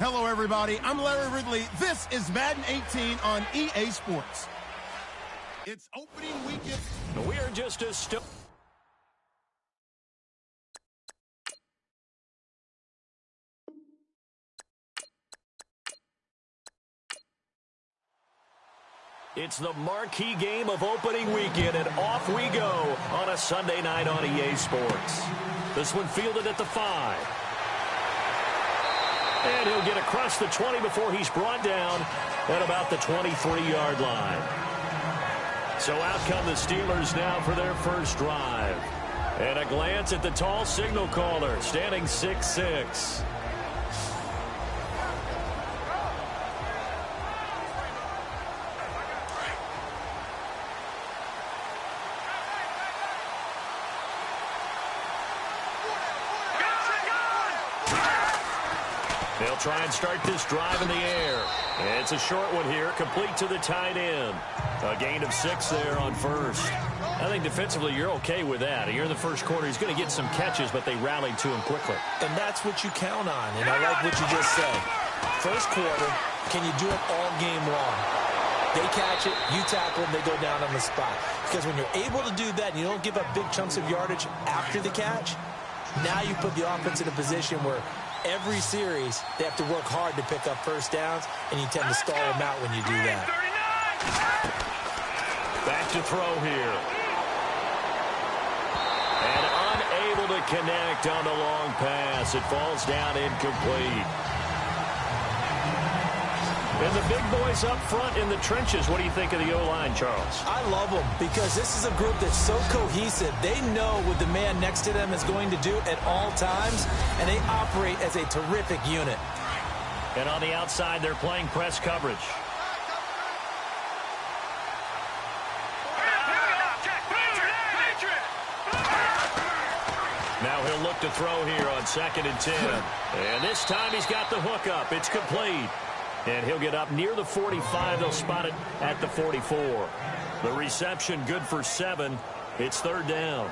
Hello, everybody. I'm Larry Ridley. This is Madden 18 on EA Sports. It's opening weekend. We are just a step. It's the marquee game of opening weekend, and off we go on a Sunday night on EA Sports. This one fielded at the 5. And he'll get across the 20 before he's brought down at about the 23-yard line. So out come the Steelers now for their first drive. And a glance at the tall signal caller, standing 6'6". They'll try and start this drive in the air. It's a short one here, complete to the tight end. A gain of 6 there on first. I think defensively you're okay with that. You're in the first quarter. He's going to get some catches, but they rallied to him quickly. And that's what you count on, and I like what you just said. First quarter, can you do it all game long? They catch it, you tackle them, they go down on the spot. Because when you're able to do that and you don't give up big chunks of yardage after the catch, now you put the offense in a position where every series, they have to work hard to pick up first downs, and you tend to stall them out when you do that. Back to throw here. And unable to connect on the long pass. It falls down incomplete. And the big boys up front in the trenches. What do you think of the O-line, Charles? I love them because this is a group that's so cohesive. They know what the man next to them is going to do at all times, and they operate as a terrific unit. And on the outside, they're playing press coverage. Now he'll look to throw here on 2nd and 10. And this time he's got the hook up. It's complete. And he'll get up near the 45. They'll spot it at the 44. The reception good for 7. It's 3rd down.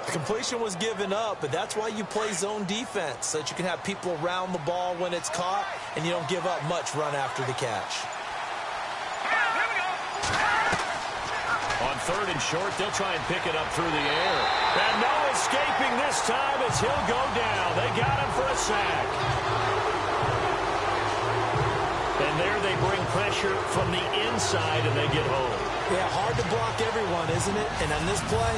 The completion was given up, but that's why you play zone defense, so that you can have people around the ball when it's caught, and you don't give up much run after the catch. On 3rd and short, they'll try and pick it up through the air. And no escaping this time as he'll go down. They got him for a sack. And there they bring pressure from the inside, and they get home. Yeah, hard to block everyone, isn't it? And on this play,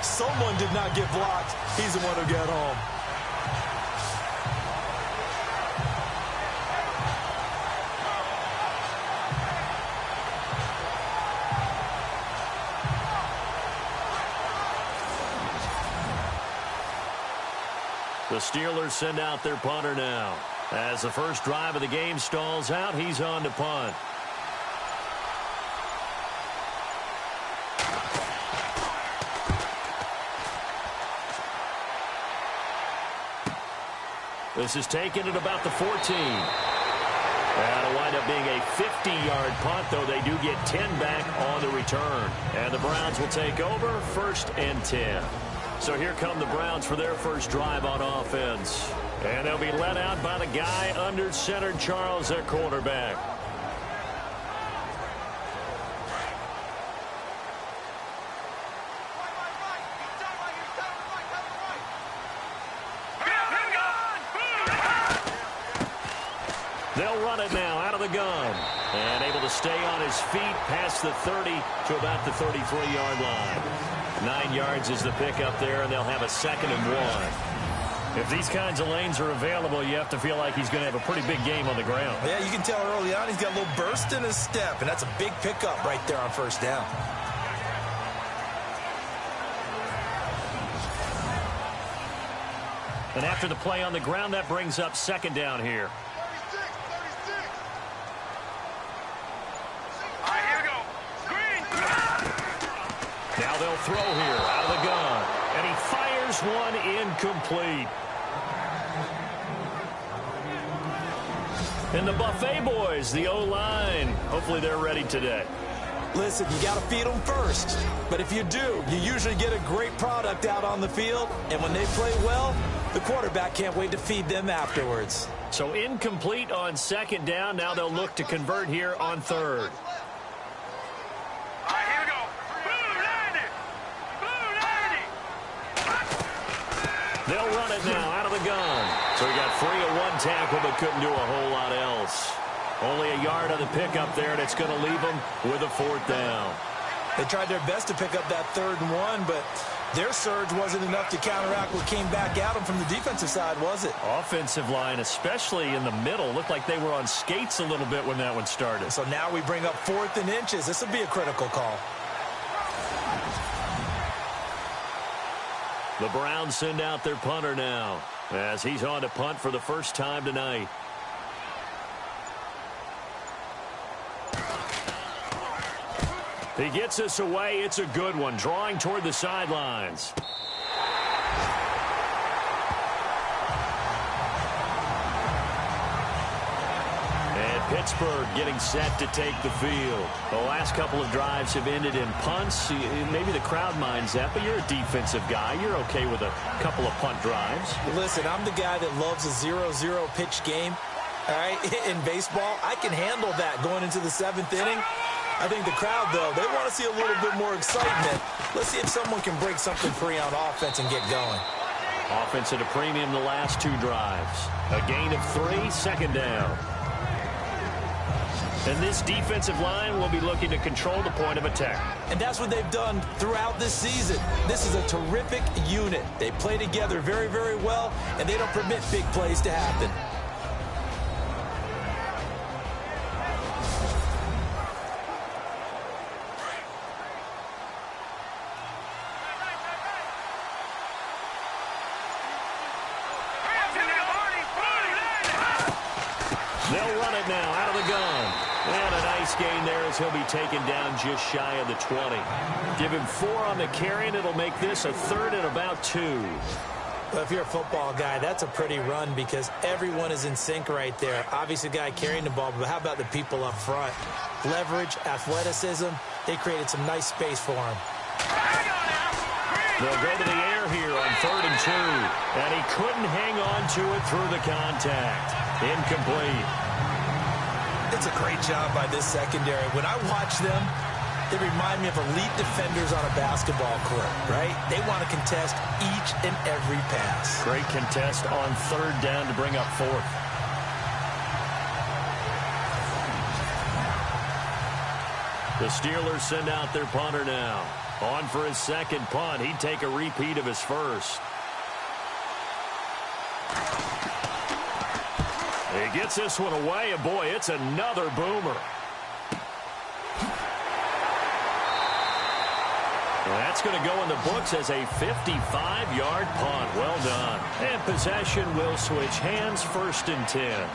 someone did not get blocked. He's the one who got home. The Steelers send out their punter now. As the first drive of the game stalls out, he's on to punt. This is taken at about the 14. That'll wind up being a 50-yard punt, though they do get 10 back on the return. And the Browns will take over 1st and 10. So here come the Browns for their first drive on offense. And they'll be led out by the guy under center, Charles, their quarterback. They'll run it now out of the gun. And able to stay on his feet past the 30 to about the 33-yard line. 9 yards is the pickup there, and they'll have a 2nd and 1. If these kinds of lanes are available, you have to feel like he's going to have a pretty big game on the ground. Yeah, you can tell early on he's got a little burst in his step, and that's a big pickup right there on 1st down. And after the play on the ground, that brings up 2nd down here. Now they'll throw here out of the gun. And he fires one incomplete. And the Buffet boys, the O-line, hopefully they're ready today. Listen, you got to feed them first. But if you do, you usually get a great product out on the field. And when they play well, The quarterback can't wait to feed them afterwards. So incomplete on second down. Now they'll look to convert here on third. All right, here we go. They'll run it now out of the gun. So he got free of one tackle but couldn't do a whole lot else. Only a yard on the pickup there, and it's going to leave them with a fourth down. They tried their best to pick up that 3rd and 1, but their surge wasn't enough to counteract what came back at them from the defensive side, was it? Offensive line, especially in the middle, looked like they were on skates a little bit when that one started. So now we bring up 4th and inches. This will be a critical call. The Browns send out their punter now as he's on to punt for the first time tonight. He gets us away. It's a good one. Drawing toward the sidelines. And Pittsburgh getting set to take the field. The last couple of drives have ended in punts. Maybe the crowd minds that, but you're a defensive guy. You're okay with a couple of punt drives. Listen, I'm the guy that loves a 0-0 pitch game. All right, in baseball, I can handle that going into the 7th inning. I think the crowd, though, they want to see a little bit more excitement. Let's see if someone can break something free on offense and get going. Offense at a premium the last 2 drives. A gain of 3, second down. And this defensive line will be looking to control the point of attack. And that's what they've done throughout this season. This is a terrific unit. They play together very, very well, and they don't permit big plays to happen. They'll run it now out of the gun. And a nice gain there as he'll be taken down just shy of the 20. Give him 4 on the carry, and it'll make this a 3rd and about 2. Well, if you're a football guy, that's a pretty run because everyone is in sync right there. Obviously, the guy carrying the ball, but how about the people up front? Leverage, athleticism, they created some nice space for him. They'll go to the air here on 3rd and 2. And he couldn't hang on to it through the contact. Incomplete. It's a great job by this secondary. When I watch them, they remind me of elite defenders on a basketball court, right? They want to contest each and every pass. Great contest on 3rd down to bring up 4th. The Steelers send out their punter now. On for his 2nd punt. He'd take a repeat of his first. He gets this one away, and boy, it's another boomer. That's going to go in the books as a 55-yard punt. Well done. And possession will switch hands, 1st and 10.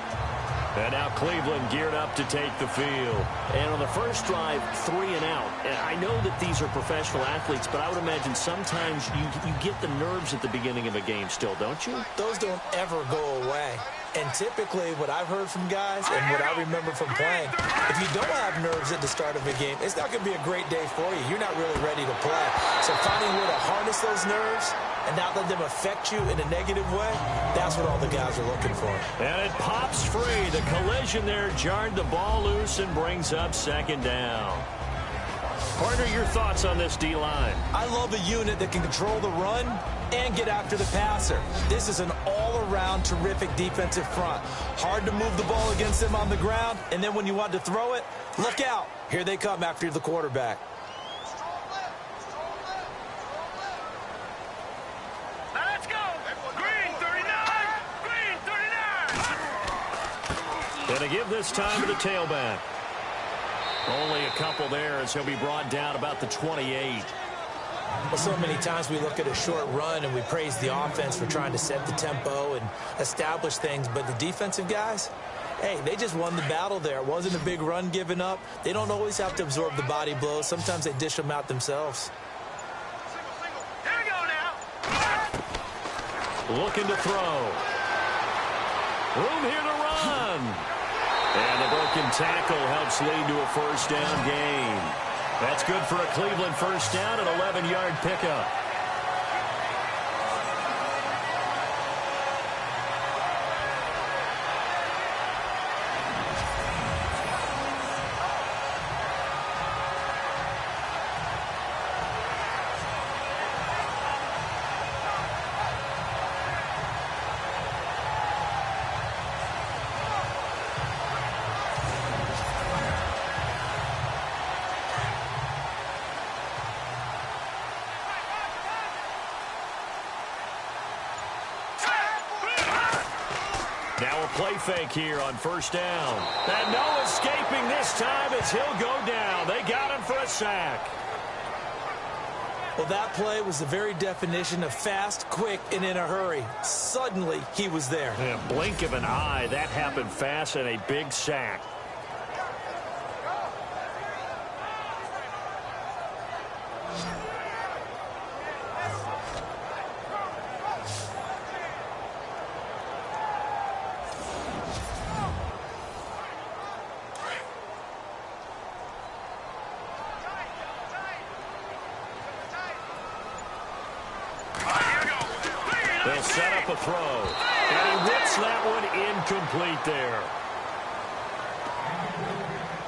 And now Cleveland geared up to take the field. And on the first drive, 3 and out. And I know that these are professional athletes, but I would imagine sometimes you get the nerves at the beginning of a game still, don't you? Those don't ever go away. And typically, what I've heard from guys and what I remember from playing, if you don't have nerves at the start of a game, it's not going to be a great day for you. You're not really ready to play. So finding a way to harness those nerves and not let them affect you in a negative way, that's what all the guys are looking for. And it pops free. The collision there jarred the ball loose and brings up 2nd down. Partner, your thoughts on this D-line? I love a unit that can control the run and get after the passer. This is an all-around terrific defensive front. Hard to move the ball against them on the ground, and then when you want to throw it, look out. Here they come after the quarterback. Now let's go. Green 39. Green 39. Going to give this time to the tailback. Only a couple there as he'll be brought down about the 28. Well, so many times we look at a short run and we praise the offense for trying to set the tempo and establish things, but the defensive guys, hey, they just won the battle there. It wasn't a big run given up. They don't always have to absorb the body blows. Sometimes they dish them out themselves. Here we go now. Looking to throw. Room here to run. And the broken tackle helps lead to a 1st down gain. That's good for a Cleveland 1st down, an 11-yard pickup. play fake here on first down. And no escaping this time as he'll go down. They got him for a sack. Well, that play was the very definition of fast, quick, and in a hurry. Suddenly, he was there. In a blink of an eye, that happened fast and a big sack. They'll set up a throw. And he whips that one incomplete there.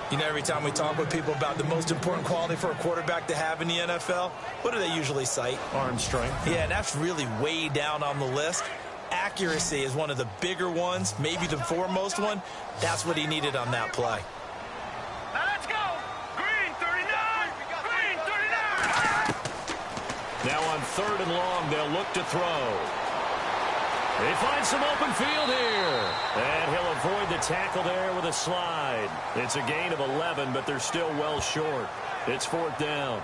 You know, every time we talk with people about the most important quality for a quarterback to have in the NFL, what do they usually cite? Arm strength. Yeah, and that's really way down on the list. Accuracy is one of the bigger ones, maybe the foremost one. That's what he needed on that play. Now let's go. Green 39. Green 39. Now on 3rd and long, they'll look to throw. They find some open field here. And he'll avoid the tackle there with a slide. It's a gain of 11, but they're still well short. It's 4th down.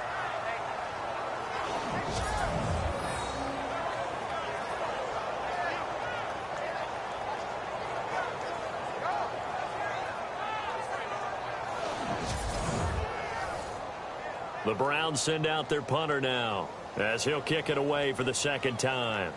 The Browns send out their punter now as he'll kick it away for the 2nd time.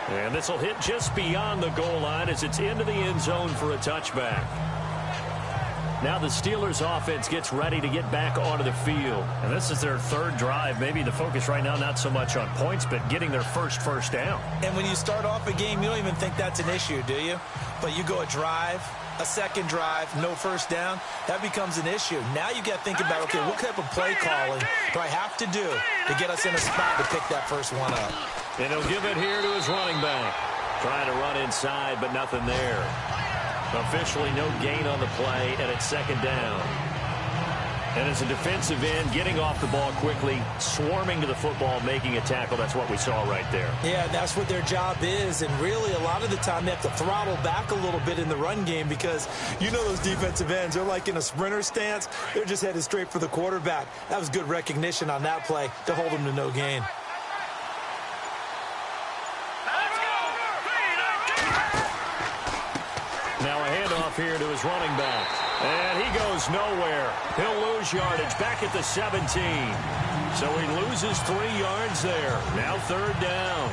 And this will hit just beyond the goal line as it's into the end zone for a touchback. Now the Steelers offense gets ready to get back onto the field. And this is their 3rd drive. Maybe the focus right now not so much on points, but getting their first down. And when you start off a game, you don't even think that's an issue, do you? But you go a drive, a 2nd drive, no first down, that becomes an issue. Now you got to think about, okay, what type of play calling do I have to do to get us in a spot to pick that first one up? And he'll give it here to his running back. Trying to run inside, but nothing there. Officially no gain on the play, and it's 2nd down. And as a defensive end, getting off the ball quickly, swarming to the football, making a tackle, that's what we saw right there. Yeah, that's what their job is, and really a lot of the time they have to throttle back a little bit in the run game because you know those defensive ends, they're like in a sprinter stance. They're just headed straight for the quarterback. That was good recognition on that play to hold them to no gain. Now a handoff here to his running back. And he goes nowhere. He'll lose yardage back at the 17. So he loses 3 yards there. Now 3rd down.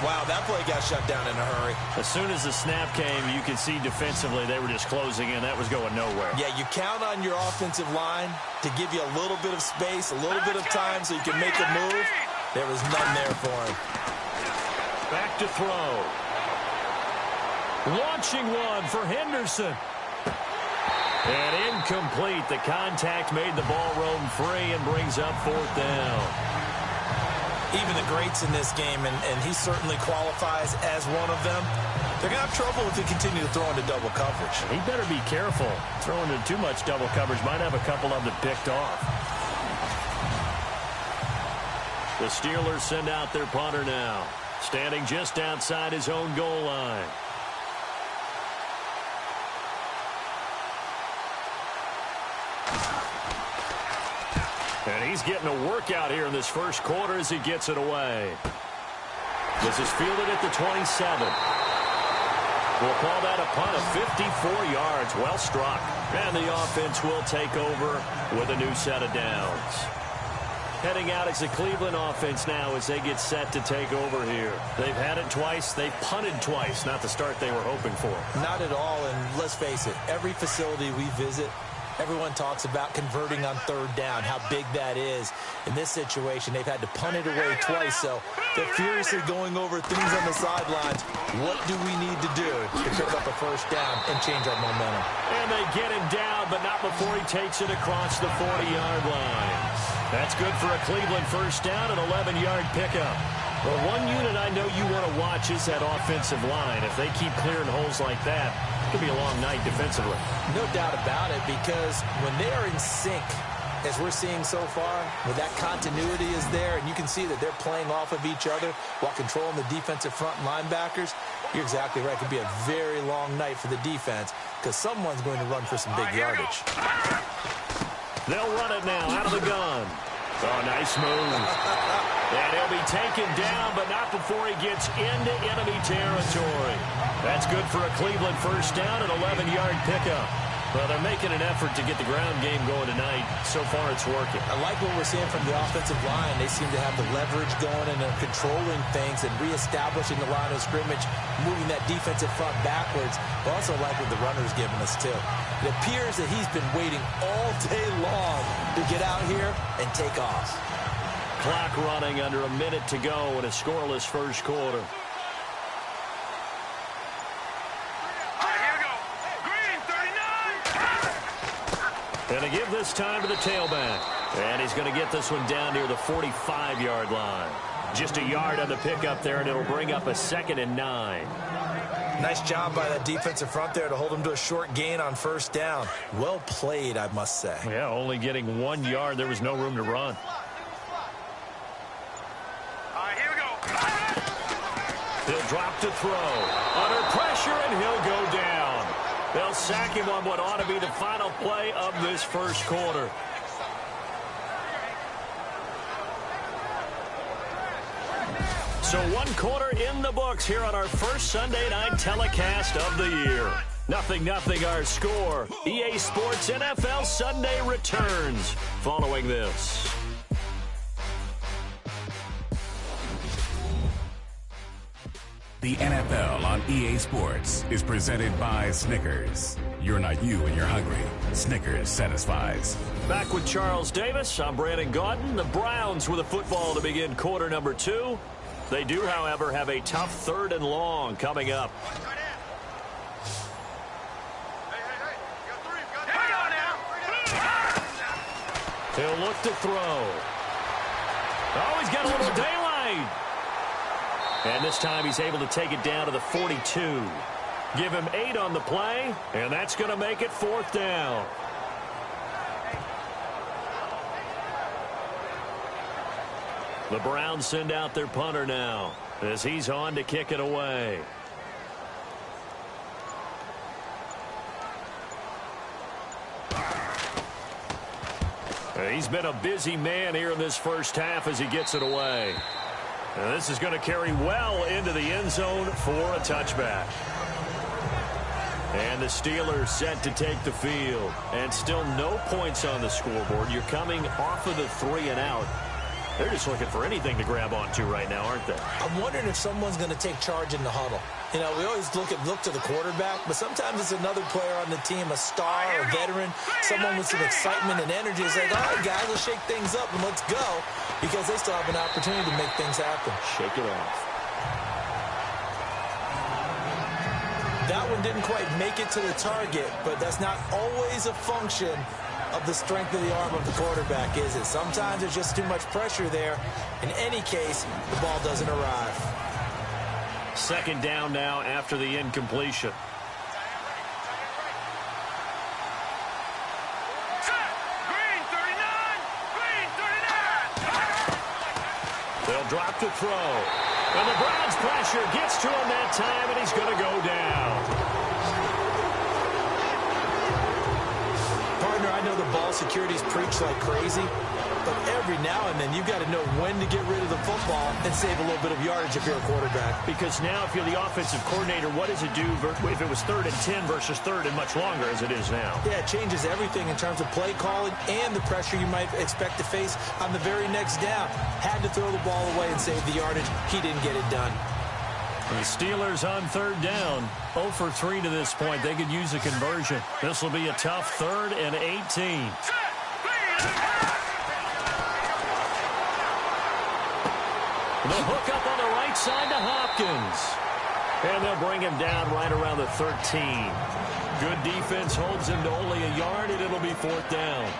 Wow, that play got shut down in a hurry. As soon as the snap came, you could see defensively they were just closing in. That was going nowhere. Yeah, you count on your offensive line to give you a little bit of space, a little bit of time so you can make a move. There was none there for him. Back to throw. Launching one for Henderson. And incomplete. The contact made the ball roam free and brings up 4th down. Even the greats in this game, and he certainly qualifies as one of them, they're going to have trouble if they continue to throw into double coverage. He better be careful. Throwing into too much double coverage might have a couple of them picked off. The Steelers send out their punter now, standing just outside his own goal line. And he's getting a workout here in this first quarter as he gets it away. This is fielded at the 27. We'll call that a punt of 54 yards. Well struck. And the offense will take over with a new set of downs. Heading out is the Cleveland offense now as they get set to take over here. They've had it twice. They've punted twice. Not the start they were hoping for. Not at all, and let's face it, every facility we visit, everyone talks about converting on 3rd down, how big that is. In this situation, they've had to punt it away twice, so they're furiously going over things on the sidelines. What do we need to do to pick up a first down and change our momentum? And they get him down, but not before he takes it across the 40-yard line. That's good for a Cleveland first down, an 11-yard pickup. Well, one unit I know you want to watch is that offensive line. If they keep clearing holes like that, could be a long night defensively. No doubt about it, because when they are in sync, as we're seeing so far, where that continuity is there, and you can see that they're playing off of each other while controlling the defensive front linebackers, you're exactly right. It could be a very long night for the defense because someone's going to run for some big yardage. They'll run it now out of the gun. Oh, nice move. And he'll be taken down, but not before he gets into enemy territory. That's good for a Cleveland first down, an 11-yard pickup. Well, they're making an effort to get the ground game going tonight. So far, it's working. I like what we're seeing from the offensive line. They seem to have the leverage going and they're controlling things and reestablishing the line of scrimmage, moving that defensive front backwards. But also like what the runner's giving us, too. It appears that he's been waiting all day long to get out here and take off. Clock running under a minute to go in a scoreless first quarter. And to give this time to the tailback. And he's going to get this one down near the 45-yard line. Just a yard on the pickup there, and it'll bring up a 2nd and 9. Nice job by that defensive front there to hold him to a short gain on first down. Well played, I must say. Yeah, only getting 1 yard. There was no room to run. Here we go. He'll drop to throw. Under pressure, and he'll go down. They'll sack him on what ought to be the final play of this first quarter. So 1 quarter in the books here on our first Sunday night telecast of the year. 0-0 our score. EA Sports NFL Sunday returns following this. The NFL on EA Sports is presented by Snickers. You're not you when you're hungry. Snickers satisfies. Back with Charles Davis. I'm Brandon Gaudin. The Browns with a football to begin quarter number 2. They do, however, have a tough 3rd and long coming up. He'll look to throw. Oh, he's got a little daylight. And this time he's able to take it down to the 42. Give him 8 on the play, and that's going to make it 4th down. The Browns send out their punter now as he's on to kick it away. He's been a busy man here in this first half as he gets it away. And this is going to carry well into the end zone for a touchback. And the Steelers set to take the field. And still no points on the scoreboard. You're coming off of the 3 and out. They're just looking for anything to grab onto right now, aren't they? I'm wondering if someone's going to take charge in the huddle. You know, we always look to the quarterback, but sometimes it's another player on the team, a star, a veteran, someone with some excitement and energy. It's like, all right, guys, let's shake things up and let's go, because they still have an opportunity to make things happen. Shake it off. That one didn't quite make it to the target, but that's not always a function of the strength of the arm of the quarterback, is it? Sometimes there's just too much pressure there. In any case, the ball doesn't arrive. 2nd down now after the incompletion. Green 39. Green 39. They'll drop to throw. And the Browns pressure gets to him that time, and he's going to go down. Partner, I know the ball security's preached like crazy, but every now and then you've got to know when to get rid of the football and save a little bit of yardage if you're a quarterback. Because now if you're the offensive coordinator, what does it do if it was 3rd and 10 versus 3rd and much longer as it is now? Yeah, it changes everything in terms of play calling and the pressure you might expect to face on the very next down. Had to throw the ball away and save the yardage. He didn't get it done. The Steelers on 3rd down, 0 for 3 to this point. They could use a conversion. This will be a tough 3rd and 18. The hook up on the right side to Hopkins. And they'll bring him down right around the 13. Good defense holds him to only a yard, and it'll be 4th down.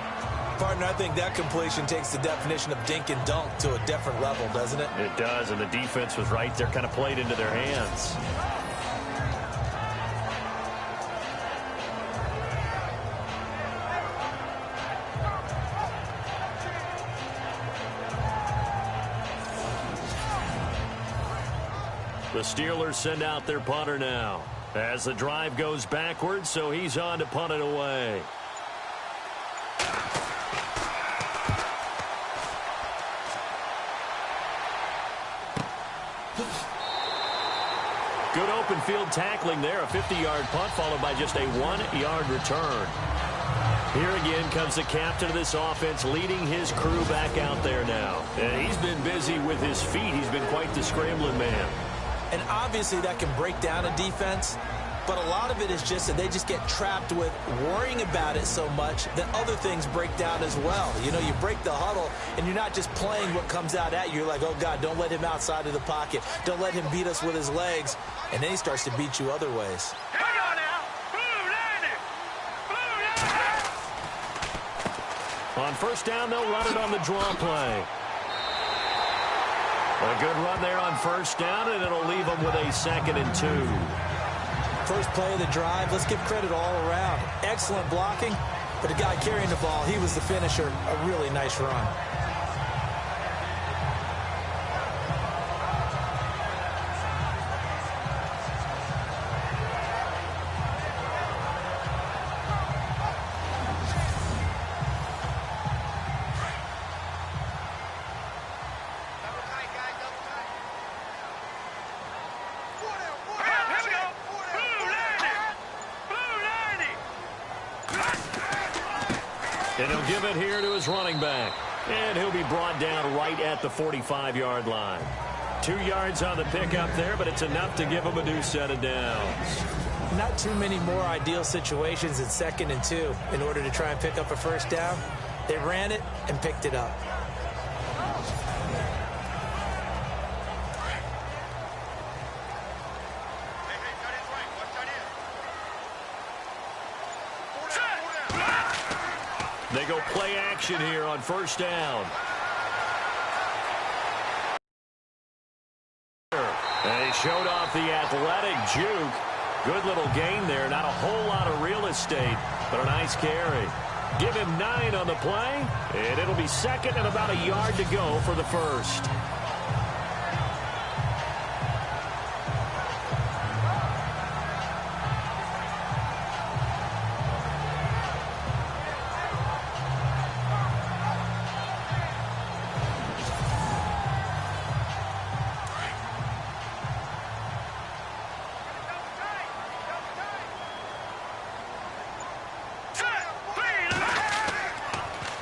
Partner, I think that completion takes the definition of dink and dunk to a different level, doesn't it? It does, and the defense was right there, kind of played into their hands. The Steelers send out their punter now as the drive goes backwards, so he's on to punt it away. Good open field tackling there. A 50-yard punt followed by just a 1-yard return. Here again comes the captain of this offense leading his crew back out there now. And he's been busy with his feet. He's been quite the scrambling man. And obviously that can break down a defense, but a lot of it is just that they just get trapped with worrying about it so much that other things break down as well. You know, you break the huddle, and you're not just playing what comes out at you. You're like, oh, God, don't let him outside of the pocket. Don't let him beat us with his legs. And then he starts to beat you other ways. On first down, they'll run it on the draw play. A good run there on first down, and it'll leave them with a 2nd and 2. First play of the drive, let's give credit all around. Excellent blocking, but the guy carrying the ball, he was the finisher. A really nice run. And he'll give it here to his running back. And he'll be brought down right at the 45-yard line. 2 yards on the pickup there, but it's enough to give him a new set of downs. Not too many more ideal situations in 2nd and 2 in order to try and pick up a first down. They ran it and picked it up. They go play action here on first down. And he showed off the athletic juke. Good little gain there. Not a whole lot of real estate, but a nice carry. Give him 9 on the play, and it'll be 2nd and about a yard to go for the first.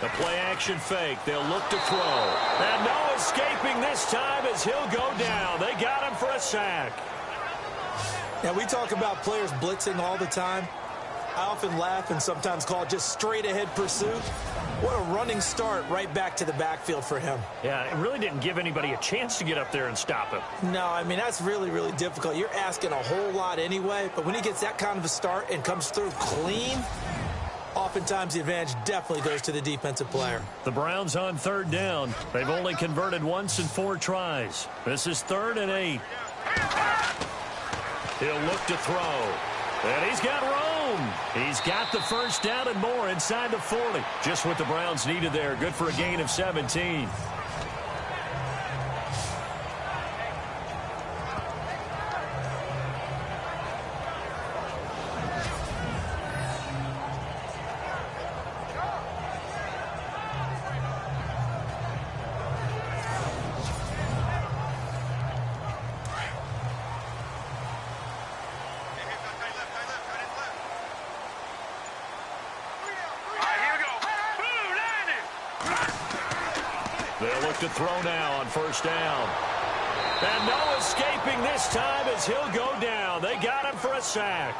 The play-action fake. They'll look to throw. And no escaping this time as he'll go down. They got him for a sack. Now, we talk about players blitzing all the time. I often laugh and sometimes call it just straight-ahead pursuit. What a running start right back to the backfield for him. Yeah, it really didn't give anybody a chance to get up there and stop him. No, I mean, that's really, really difficult. You're asking a whole lot anyway, but when he gets that kind of a start and comes through clean, oftentimes the advantage definitely goes to the defensive player. The Browns on 3rd down. They've only converted once in 4 tries. This is 3rd and 8. He'll look to throw. And he's got room. He's got the first down and more inside the 40. Just what the Browns needed there. Good for a gain of 17. They'll look to throw now on first down. And no escaping this time as he'll go down. They got him for a sack.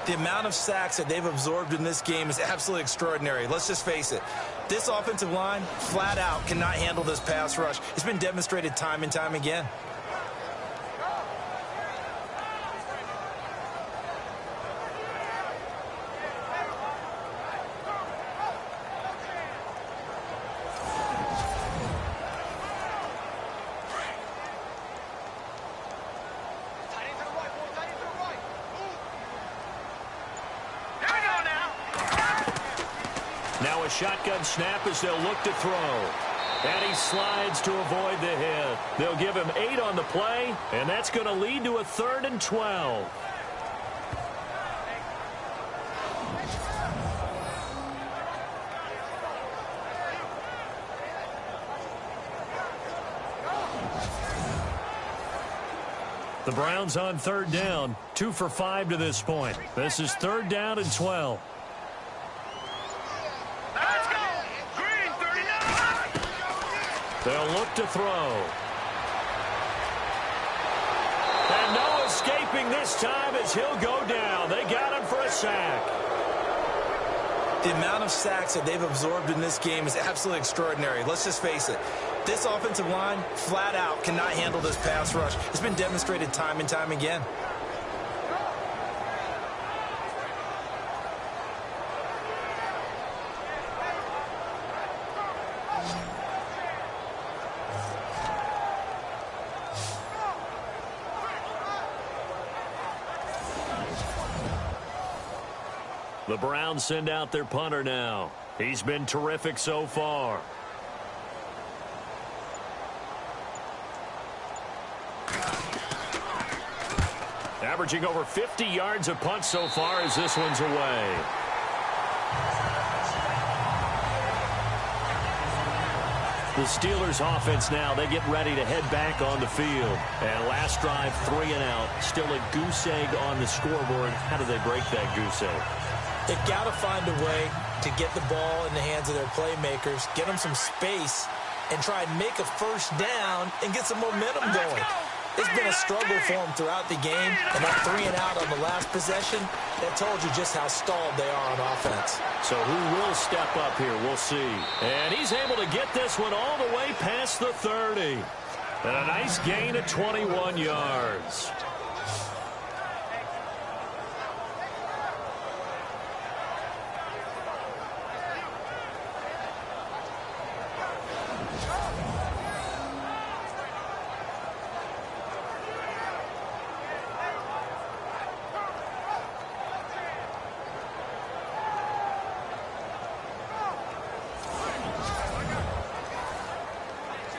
The amount of sacks that they've absorbed in this game is absolutely extraordinary. Let's just face it. This offensive line, flat out, cannot handle this pass rush. It's been demonstrated time and time again. Now a shotgun snap as they'll look to throw. And he slides to avoid the hit. They'll give him 8 on the play, and that's going to lead to a 3rd and 12. The Browns on 3rd down, 2 for 5 to this point. This is 3rd down and 12. Let's go! Green 39! They'll look to throw. And no escaping this time as he'll go down. They got him for a sack. The amount of sacks that they've absorbed in this game is absolutely extraordinary. Let's just face it. This offensive line, flat out, cannot handle this pass rush. It's been demonstrated time and time again. The Browns send out their punter now. He's been terrific so far. Averaging over 50 yards a punt so far as this one's away. The Steelers offense now, they get ready to head back on the field. And last drive, 3 and out. Still a goose egg on the scoreboard. How do they break that goose egg? They've got to find a way to get the ball in the hands of their playmakers, get them some space, and try and make a first down and get some momentum going. It's been a struggle for them throughout the game, and that 3 and out on the last possession, that told you just how stalled they are on offense. So who will step up here? We'll see. And he's able to get this one all the way past the 30. And a nice gain of 21 yards.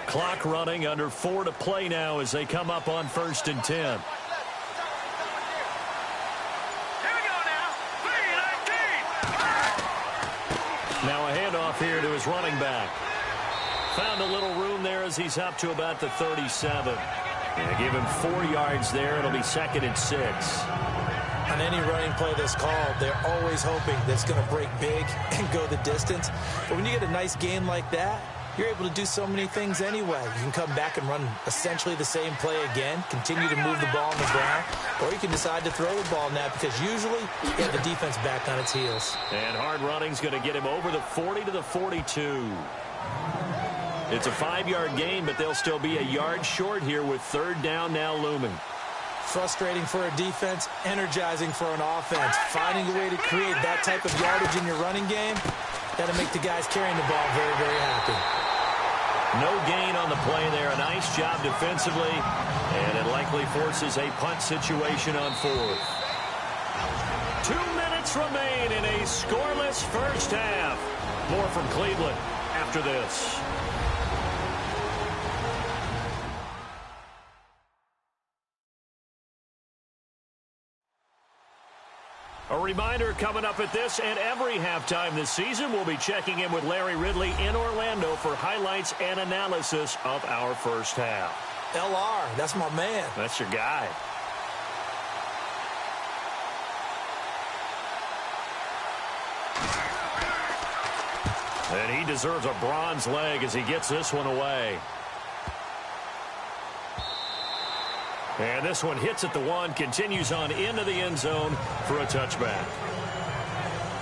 Clock running, under 4 to play now as they come up on 1st and 10. Here we go now. 3-19. Now a handoff here to his running back. Found a little room there as he's up to about the 37. And give him 4 yards there. It'll be 2nd and 6. On any running play that's called, they're always hoping that it's going to break big and go the distance. But when you get a nice gain like that, you're able to do so many things anyway. You can come back and run essentially the same play again, continue to move the ball on the ground, or you can decide to throw the ball now because usually you have the defense back on its heels. And hard running's going to get him over the 40 to the 42. It's a 5-yard gain, but they'll still be a yard short here with 3rd down now looming. Frustrating for a defense, energizing for an offense. Finding a way to create that type of yardage in your running game, that'll make the guys carrying the ball very, very happy. No gain on the play there. A nice job defensively. And it likely forces a punt situation on 4th. 2 minutes remain in a scoreless first half. More from Cleveland after this. A reminder coming up at this and every halftime this season, we'll be checking in with Larry Ridley in Orlando for highlights and analysis of our first half. LR, that's my man. That's your guy. And he deserves a bronze leg as he gets this one away. And this one hits at the 1, continues on into the end zone for a touchback.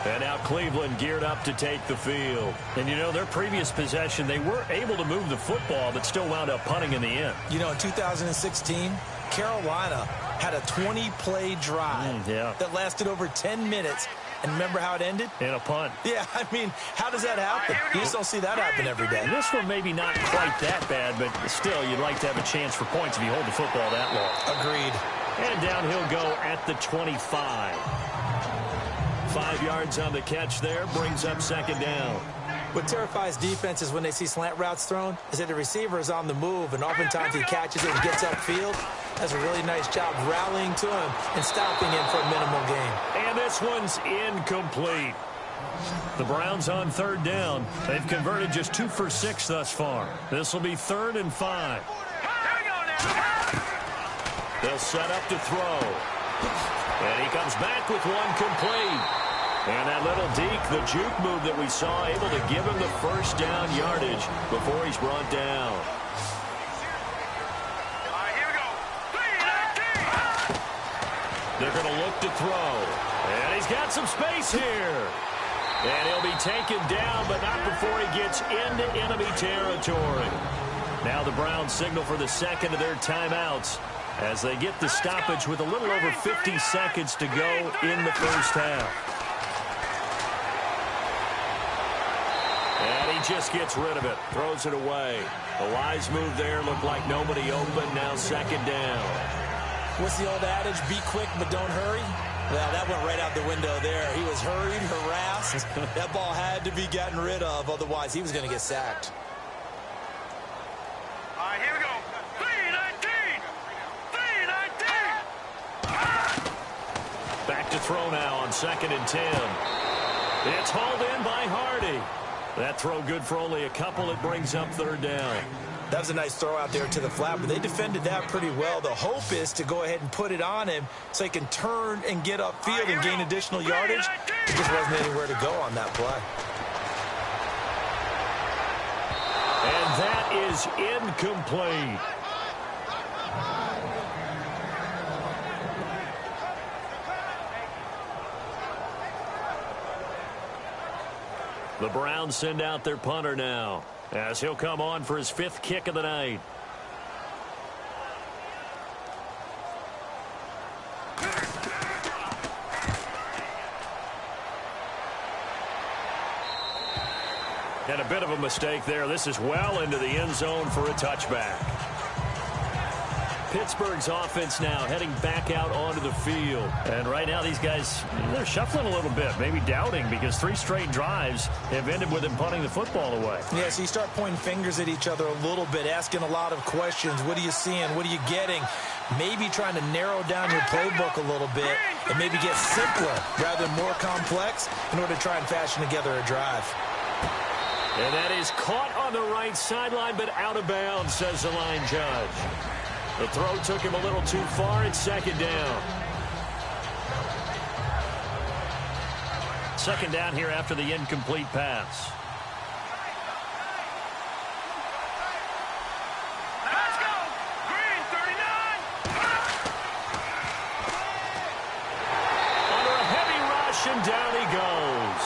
And now Cleveland geared up to take the field. And, you know, their previous possession, they were able to move the football, but still wound up punting in the end. You know, in 2016, Carolina had a 20-play drive that lasted over 10 minutes. And remember how it ended? In a punt. Yeah, I mean, how does that happen? You just don't see that happen every day. And this one maybe not quite that bad, but still, you'd like to have a chance for points if you hold the football that long. Agreed. And down he'll go at the 25. 5 yards on the catch there, brings up 2nd down. What terrifies defenses when they see slant routes thrown is that the receiver is on the move, and oftentimes he catches it and gets upfield. Does a really nice job rallying to him and stopping him for a minimal gain. And this one's incomplete. The Browns on third down. They've converted just 2 for 6 thus far. This will be 3rd and 5. They'll set up to throw. And he comes back with one complete. And that little deke, the juke move that we saw, able to give him the first down yardage before he's brought down. Here we go. They're going to look to throw. And he's got some space here. And he'll be taken down, but not before he gets into enemy territory. Now the Browns signal for the second of their timeouts as they get the stoppage with a little over 50 seconds to go in the first half. And he just gets rid of it, throws it away. The wise move there, looked like nobody open, now second down. What's the old adage? Be quick, but don't hurry. Well, that went right out the window there. He was hurried, harassed. That ball had to be gotten rid of, otherwise he was going to get sacked. Here we go. 3-19. 3-19. Back to throw now on 2nd and 10. It's hauled in by Hardy. That throw good for only a couple. It brings up 3rd down. That was a nice throw out there to the flat, but they defended that pretty well. The hope is to go ahead and put it on him so he can turn and get upfield and gain additional yardage. There just wasn't anywhere to go on that play. And that is incomplete. The Browns send out their punter now, as he'll come on for his 5th kick of the night. And a bit of a mistake there. This is well into the end zone for a touchback. Pittsburgh's offense now heading back out onto the field. And right now these guys, they're shuffling a little bit, maybe doubting, because 3 straight drives have ended with them punting the football away. Yeah, so you start pointing fingers at each other a little bit, asking a lot of questions. What are you seeing? What are you getting? Maybe trying to narrow down your playbook a little bit and maybe get simpler rather than more complex in order to try and fashion together a drive. And that is caught on the right sideline, but out of bounds, says the line judge. The throw took him a little too far. It's 2nd down. 2nd down here after the incomplete pass. Let's go. Green 39. Under a heavy rush, and down he goes.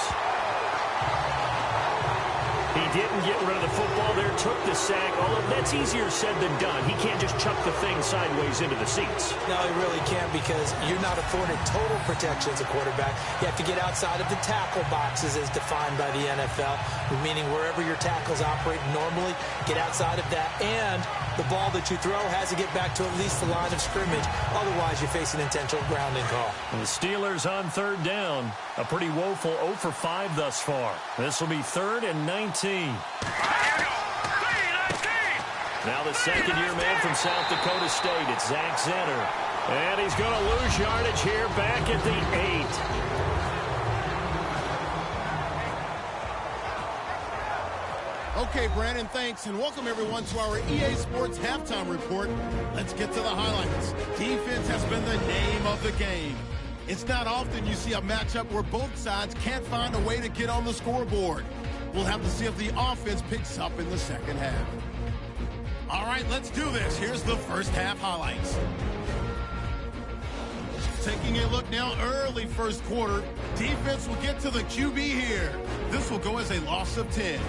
He didn't get rid of the football there, took the sack, although that's easier said than done. He can't just chuck the thing sideways into the seats. No, he really can't, because you're not afforded total protection as a quarterback. You have to get outside of the tackle boxes as defined by the NFL, meaning wherever your tackles operate normally, get outside of that, and the ball that you throw has to get back to at least the line of scrimmage. Otherwise, you face an intentional grounding call. And the Steelers on 3rd down. A pretty woeful 0 for 5 thus far. This will be 3rd and 19. Now the second-year man from South Dakota State. It's Zach Zenner. And he's going to lose yardage here back at the 8. Okay, Brandon, thanks, and welcome everyone to our EA Sports Halftime Report. Let's get to the highlights. Defense has been the name of the game. It's not often you see a matchup where both sides can't find a way to get on the scoreboard. We'll have to see if the offense picks up in the second half. All right, let's do this. Here's the first half highlights. Taking a look now, early first quarter. Defense will get to the QB here. This will go as a loss of 10.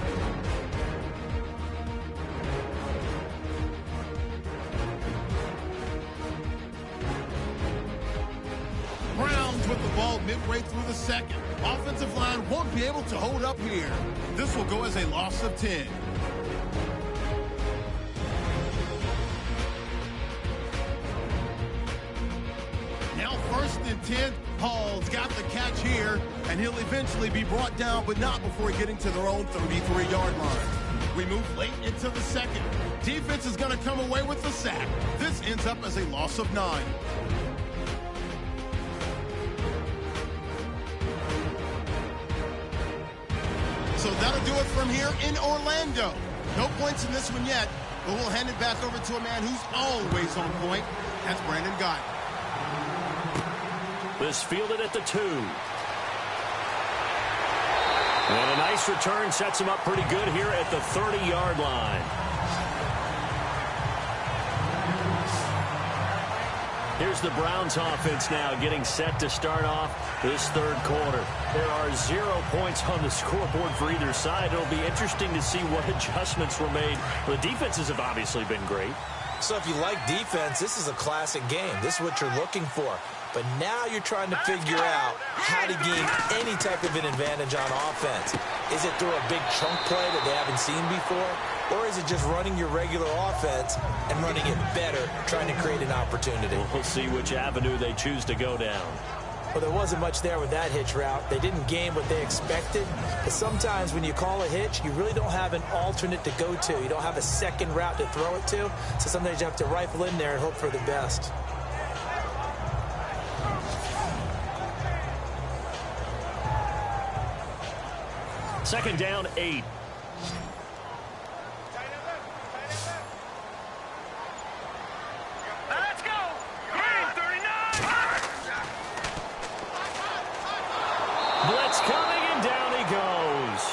Browns with the ball midway through the second. Offensive line won't be able to hold up here. This will go as a loss of 10. Now 1st and 10. Hall's got the catch here, and he'll eventually be brought down, but not before getting to their own 33-yard line. We move late into the second. Defense is going to come away with the sack. This ends up as a loss of 9. So that'll do it from here in Orlando. No points in this one yet, but we'll hand it back over to a man who's always on point. That's Brandon Gott. This fielded at the 2. And a nice return sets him up pretty good here at the 30-yard line. Here's the Browns offense now getting set to start off this third quarter. There are 0 points on the scoreboard for either side. It'll be interesting to see what adjustments were made. The defenses have obviously been great. So if you like defense, this is a classic game. This is what you're looking for. But now you're trying to figure out how to gain any type of an advantage on offense. Is it through a big chunk play that they haven't seen before? Or is it just running your regular offense and running it better, trying to create an opportunity? We'll see which avenue they choose to go down. Well, there wasn't much there with that hitch route. They didn't gain what they expected. But sometimes when you call a hitch, you really don't have an alternate to go to. You don't have a second route to throw it to. So sometimes you have to rifle in there and hope for the best. Second down, 8. Let's go. Green 39. Blitz coming, and down he goes.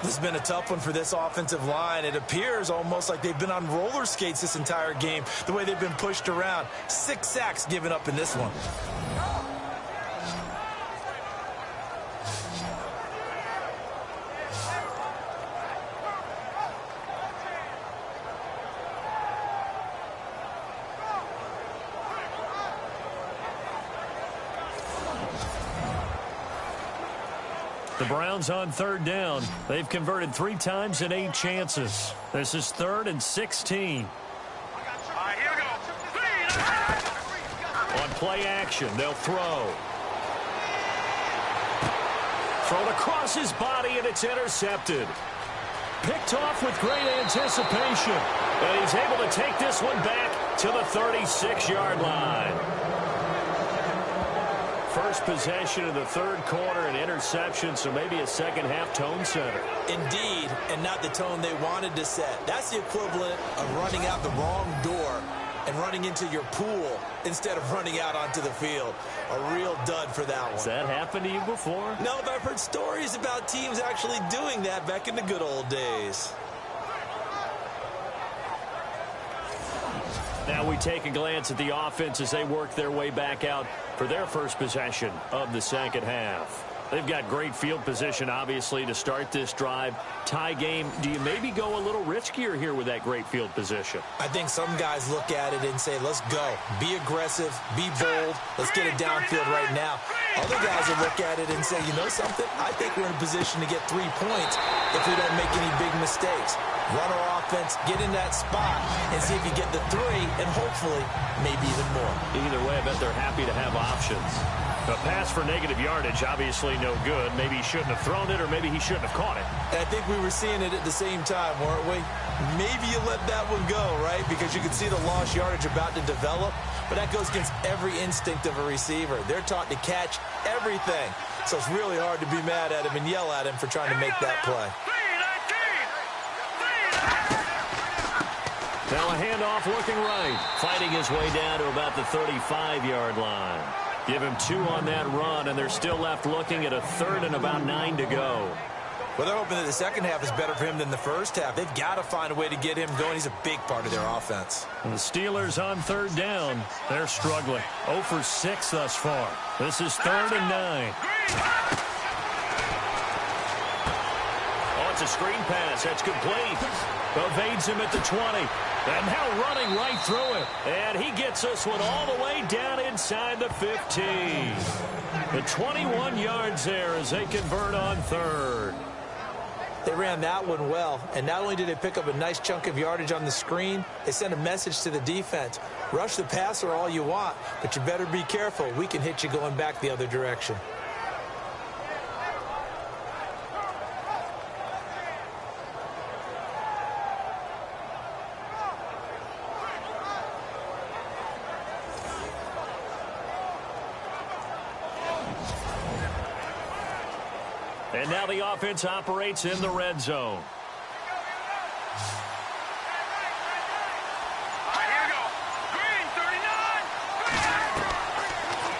This has been a tough one for this offensive line. It appears almost like they've been on roller skates this entire game, the way they've been pushed around. 6 sacks given up in this one. The Browns on third down. They've converted 3 times in 8 chances. This is 3rd and 16. All right, here we go. Green. On play action, they'll throw. Thrown across his body, and it's intercepted. Picked off with great anticipation. And he's able to take this one back to the 36-yard line. First possession of the third quarter, an interception, so maybe a second-half tone setter. Indeed, and not the tone they wanted to set. That's the equivalent of running out the wrong door and running into your pool instead of running out onto the field. A real dud for that one. Has that happened to you before? No, but I've heard stories about teams actually doing that back in the good old days. Now we take a glance at the offense as they work their way back out for their first possession of the second half. They've got great field position, obviously, to start this drive. Tie game, do you maybe go a little riskier here with that great field position? I think some guys look at it and say, let's go. Be aggressive. Be bold. Let's get it downfield right now. Other guys will look at it and say, you know something? I think we're in a position to get 3 points if we don't make any big mistakes. Run our offense, get in that spot, and see if you get the 3, and hopefully, maybe even more. Either way, I bet they're happy to have options. A pass for negative yardage, obviously no good. Maybe he shouldn't have thrown it, or maybe he shouldn't have caught it. And I think we were seeing it at the same time, weren't we? Maybe you let that one go, right? Because you could see the lost yardage about to develop. But that goes against every instinct of a receiver. They're taught to catch everything. So it's really hard to be mad at him and yell at him for trying to make that play. Now a handoff looking right. Fighting his way down to about the 35-yard line. Give him 2 on that run, and they're still left looking at a 3rd and about 9 to go. Well, they're hoping that the second half is better for him than the first half. They've got to find a way to get him going. He's a big part of their offense. And the Steelers on third down. They're struggling. 0 for 6 thus far. This is 3rd and 9. Oh, it's a screen pass. That's complete. Evades him at the 20. And now running right through it. And he gets this one all the way down inside the 15. The 21 yards there as they convert on 3rd. They ran that one well, and not only did they pick up a nice chunk of yardage on the screen, they sent a message to the defense. Rush the passer all you want, but you better be careful. We can hit you going back the other direction. And now the offense operates in the red zone.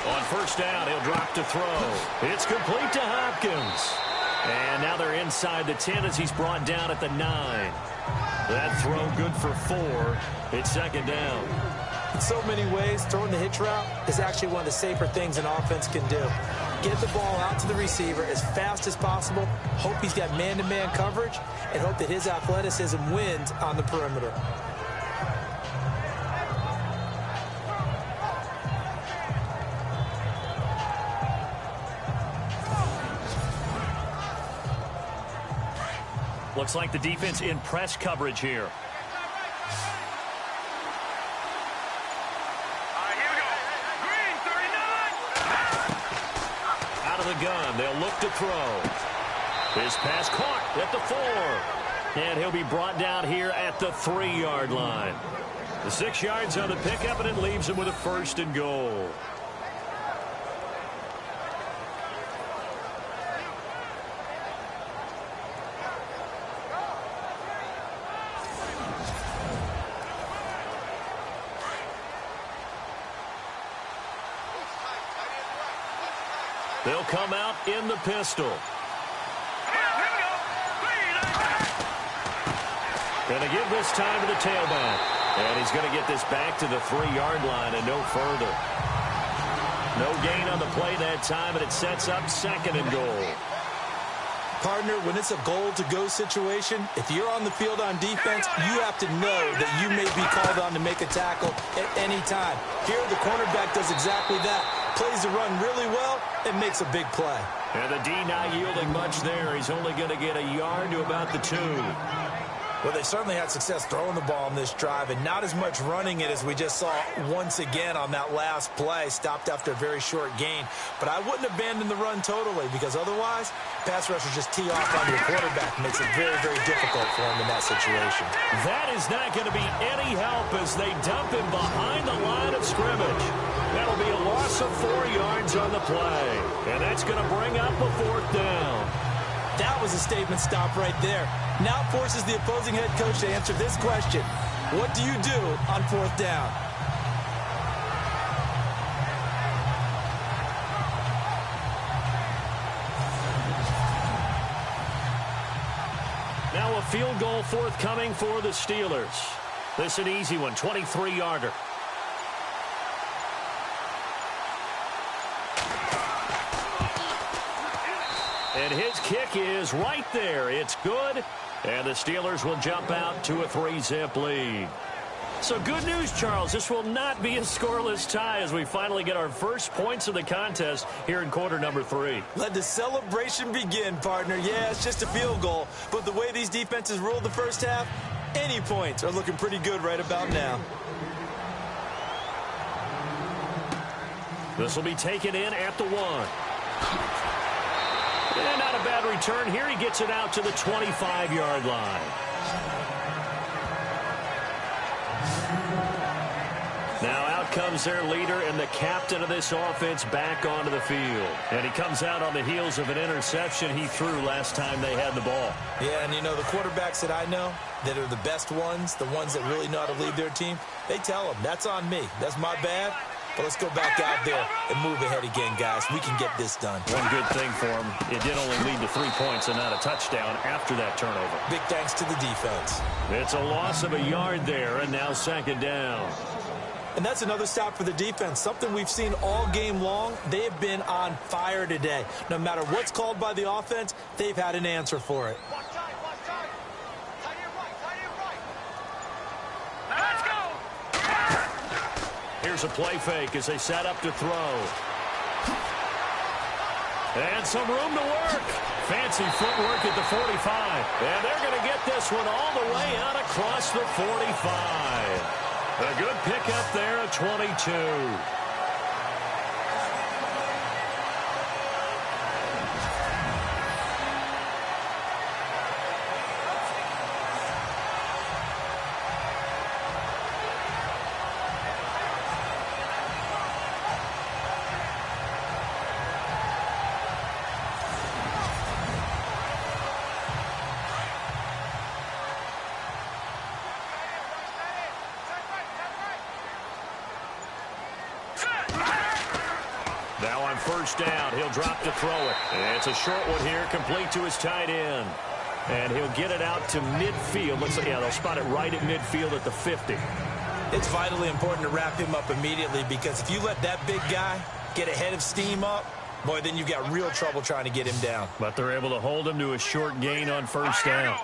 On first down, he'll drop to throw. It's complete to Hopkins. And now they're inside the 10 as he's brought down at the 9. That throw good for 4. It's second down. In so many ways, throwing the hitch route is actually one of the safer things an offense can do. Get the ball out to the receiver as fast as possible, hope he's got man-to-man coverage, and hope that his athleticism wins on the perimeter. Looks like the defense in press coverage here. The gun. They'll look to throw. His pass caught at the 4. And he'll be brought down here at the 3-yard line. The 6 yards on the pickup, and it leaves him with a first and goal. They'll come out in the pistol. Going to give this time to the tailback. And he's going to get this back to the 3-yard line and no further. No gain on the play that time, and it sets up second and goal. Partner, when it's a goal-to-go situation, if you're on the field on defense, you have to know that you may be called on to make a tackle at any time. Here, the cornerback does exactly that. Plays the run really well and makes a big play. And the D not yielding much there. He's only going to get a yard to about the 2. Well, they certainly had success throwing the ball on this drive, and not as much running it as we just saw once again on that last play. Stopped after a very short gain. But I wouldn't abandon the run totally, because otherwise, pass rushers just tee off on your quarterback. Makes it very, very difficult for him in that situation. That is not going to be any help as they dump him behind the line of scrimmage. That'll be a loss of 4 yards on the play. And that's going to bring up a 4th down. That was a statement stop right there. Now forces the opposing head coach to answer this question. What do you do on 4th down? Now a field goal forthcoming for the Steelers. This an easy one, 23-yarder. And his kick is right there. It's good. And the Steelers will jump out to a 3-zip lead. So good news, Charles. This will not be a scoreless tie as we finally get our first points of the contest here in quarter number 3. Let the celebration begin, partner. Yeah, it's just a field goal. But the way these defenses ruled the first half, any points are looking pretty good right about now. This will be taken in at the 1. And not a bad return here. He gets it out to the 25-yard line. Now out comes their leader and the captain of this offense back onto the field. And he comes out on the heels of an interception he threw last time they had the ball. Yeah, and you know, the quarterbacks that I know that are the best ones, the ones that really know how to lead their team, they tell them, that's on me. That's my bad. But let's go back out there and move ahead again, guys. We can get this done. One good thing for him, it did only lead to 3 points and not a touchdown after that turnover. Big thanks to the defense. It's a loss of a yard there, and now second down. And that's another stop for the defense, something we've seen all game long. They have been on fire today. No matter what's called by the offense, they've had an answer for it. Here's a play fake as they set up to throw. And some room to work. Fancy footwork at the 45. And they're going to get this one all the way out across the 45. A good pickup there at 22. Now on first down, he'll drop to throw it. And it's a short one here, complete to his tight end. And he'll get it out to midfield. Looks like, yeah, they'll spot it right at midfield at the 50. It's vitally important to wrap him up immediately, because if you let that big guy get ahead of steam up, boy, then you've got real trouble trying to get him down. But they're able to hold him to a short gain on first down.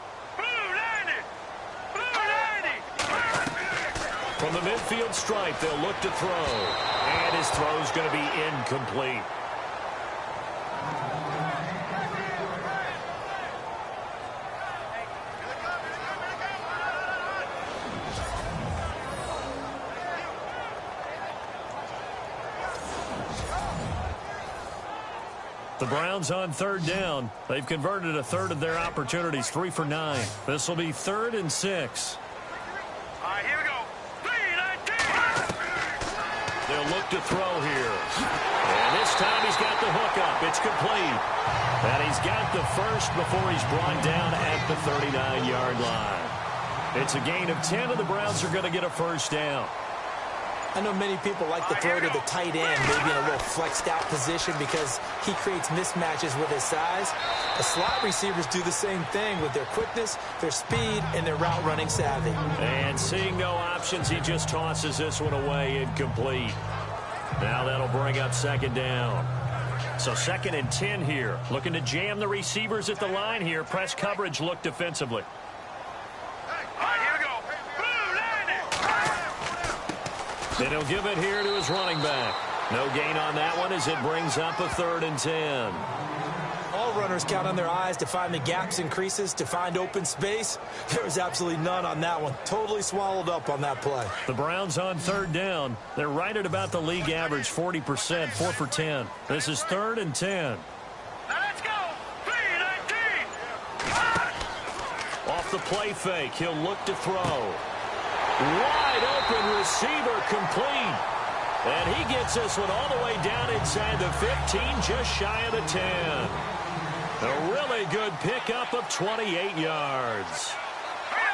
From the midfield stripe, they'll look to throw. And his throw's going to be incomplete. The Browns on third down. They've converted a third of their opportunities, 3 for 9. This will be 3rd and 6. All right, here we go. They'll look to throw here. And this time he's got the hook up. It's complete. And he's got the first before he's brought down at the 39-yard line. It's a gain of 10, and the Browns are going to get a first down. I know many people like to throw to the tight end, maybe in a little flexed out position, because he creates mismatches with his size. The slot receivers do the same thing with their quickness, their speed, and their route running savvy. And seeing no options, he just tosses this one away, incomplete. Now that'll bring up second down. So 2nd and 10 here. Looking to jam the receivers at the line here. Press coverage look defensively. Then he'll give it here to his running back. No gain on that one as it brings up a 3rd and 10. All runners count on their eyes to find the gaps and creases, to find open space. There was absolutely none on that one. Totally swallowed up on that play. The Browns on third down. They're right at about the league average, 40%, 4 for 10. This is 3rd and 10. Let's go. 3-19. Off the play fake, he'll look to throw. Wide open receiver, complete. And he gets this one all the way down inside the 15, just shy of the 10. A really good pickup of 28 yards.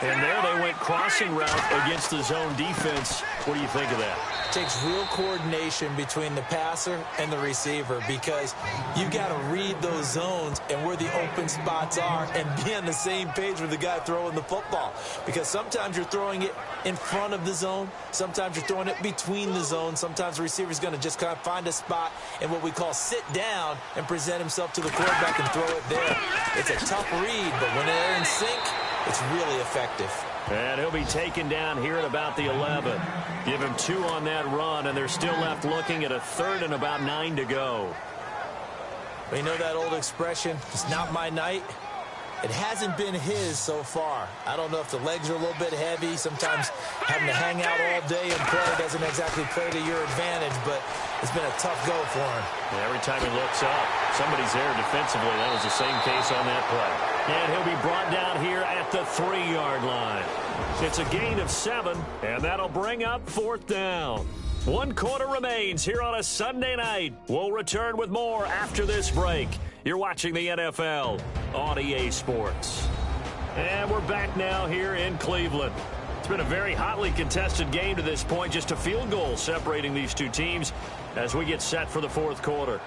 And there they went crossing route against the zone defense. What do you think of that? It takes real coordination between the passer and the receiver, because you've got to read those zones and where the open spots are and be on the same page with the guy throwing the football. Because sometimes you're throwing it in front of the zone. Sometimes you're throwing it between the zones. Sometimes the receiver's going to just kind of find a spot and what we call sit down and present himself to the quarterback and throw it there. It's a tough read, but when they're in sync, it's really effective. And he'll be taken down here at about the 11. Give him 2 on that run, and they're still left looking at a 3rd and about 9 to go. You know that old expression, it's not my night? It hasn't been his so far. I don't know if the legs are a little bit heavy. Sometimes having to hang out all day and play doesn't exactly play to your advantage, but it's been a tough go for him. Yeah, every time he looks up, somebody's there defensively. That was the same case on that play. And he'll be brought down here at the 3-yard line. It's a gain of 7, and that'll bring up 4th down. 1 quarter remains here on a Sunday night. We'll return with more after this break. You're watching the NFL on EA Sports. And we're back now here in Cleveland. It's been a very hotly contested game to this point. Just a field goal separating these two teams as we get set for the 4th quarter.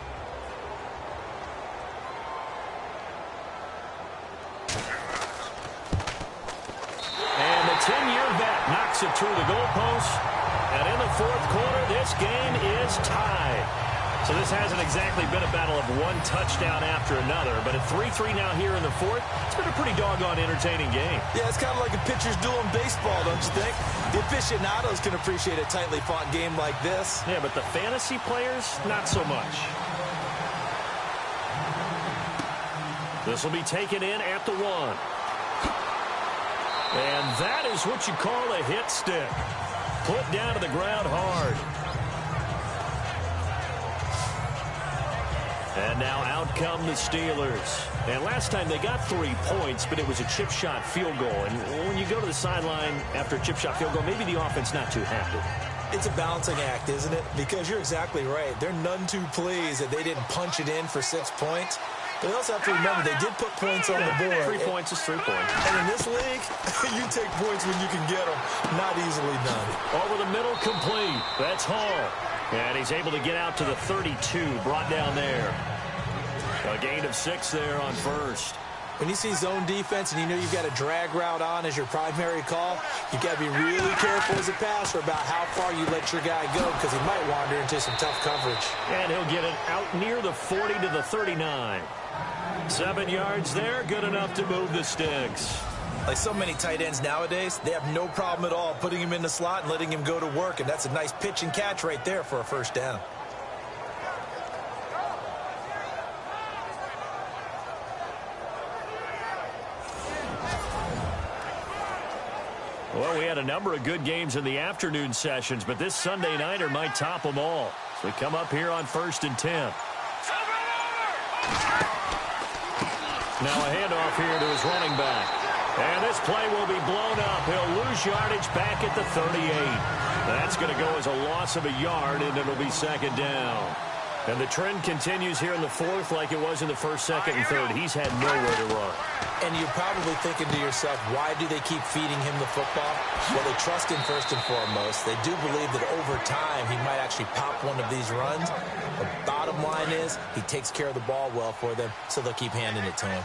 And the 10-year vet knocks it through the goalpost. And in the 4th quarter, this game is tied. So this hasn't exactly been a battle of one touchdown after another, but at 3-3 now here in the 4th, it's been a pretty doggone entertaining game. Yeah, it's kind of like a pitcher's duel in baseball, don't you think? The aficionados can appreciate a tightly fought game like this. Yeah, but the fantasy players, not so much. This will be taken in at the 1. And that is what you call a hit stick. Put down to the ground hard. And now out come the Steelers. And last time they got 3 points, but it was a chip shot field goal. And when you go to the sideline after a chip shot field goal, maybe the offense not too happy. It's a balancing act, isn't it? Because you're exactly right. They're none too pleased that they didn't punch it in for 6 points. But they also have to remember they did put points on the board. 3 points is 3 points. And in this league, you take points when you can get them. Not easily done. Over the middle, complete. That's Hall. And he's able to get out to the 32, brought down there. A gain of 6 there on first. When you see zone defense and you know you've got a drag route on as your primary call, you've got to be really careful as a passer about how far you let your guy go because he might wander into some tough coverage. And he'll get it out near the 40 to the 39. 7 yards there, good enough to move the sticks. Like so many tight ends nowadays, they have no problem at all putting him in the slot and letting him go to work, and that's a nice pitch and catch right there for a first down. Well, we had a number of good games in the afternoon sessions, but this Sunday nighter might top them all. So we come up here on 1st and 10. Now a handoff here to his running back. And this play will be blown up. He'll lose yardage back at the 38. That's going to go as a loss of a yard, and it'll be 2nd down. And the trend continues here in the 4th like it was in the 1st, 2nd, and 3rd. He's had nowhere to run. And you're probably thinking to yourself, why do they keep feeding him the football? Well, they trust him first and foremost. They do believe that over time he might actually pop one of these runs. The bottom line is he takes care of the ball well for them, so they'll keep handing it to him.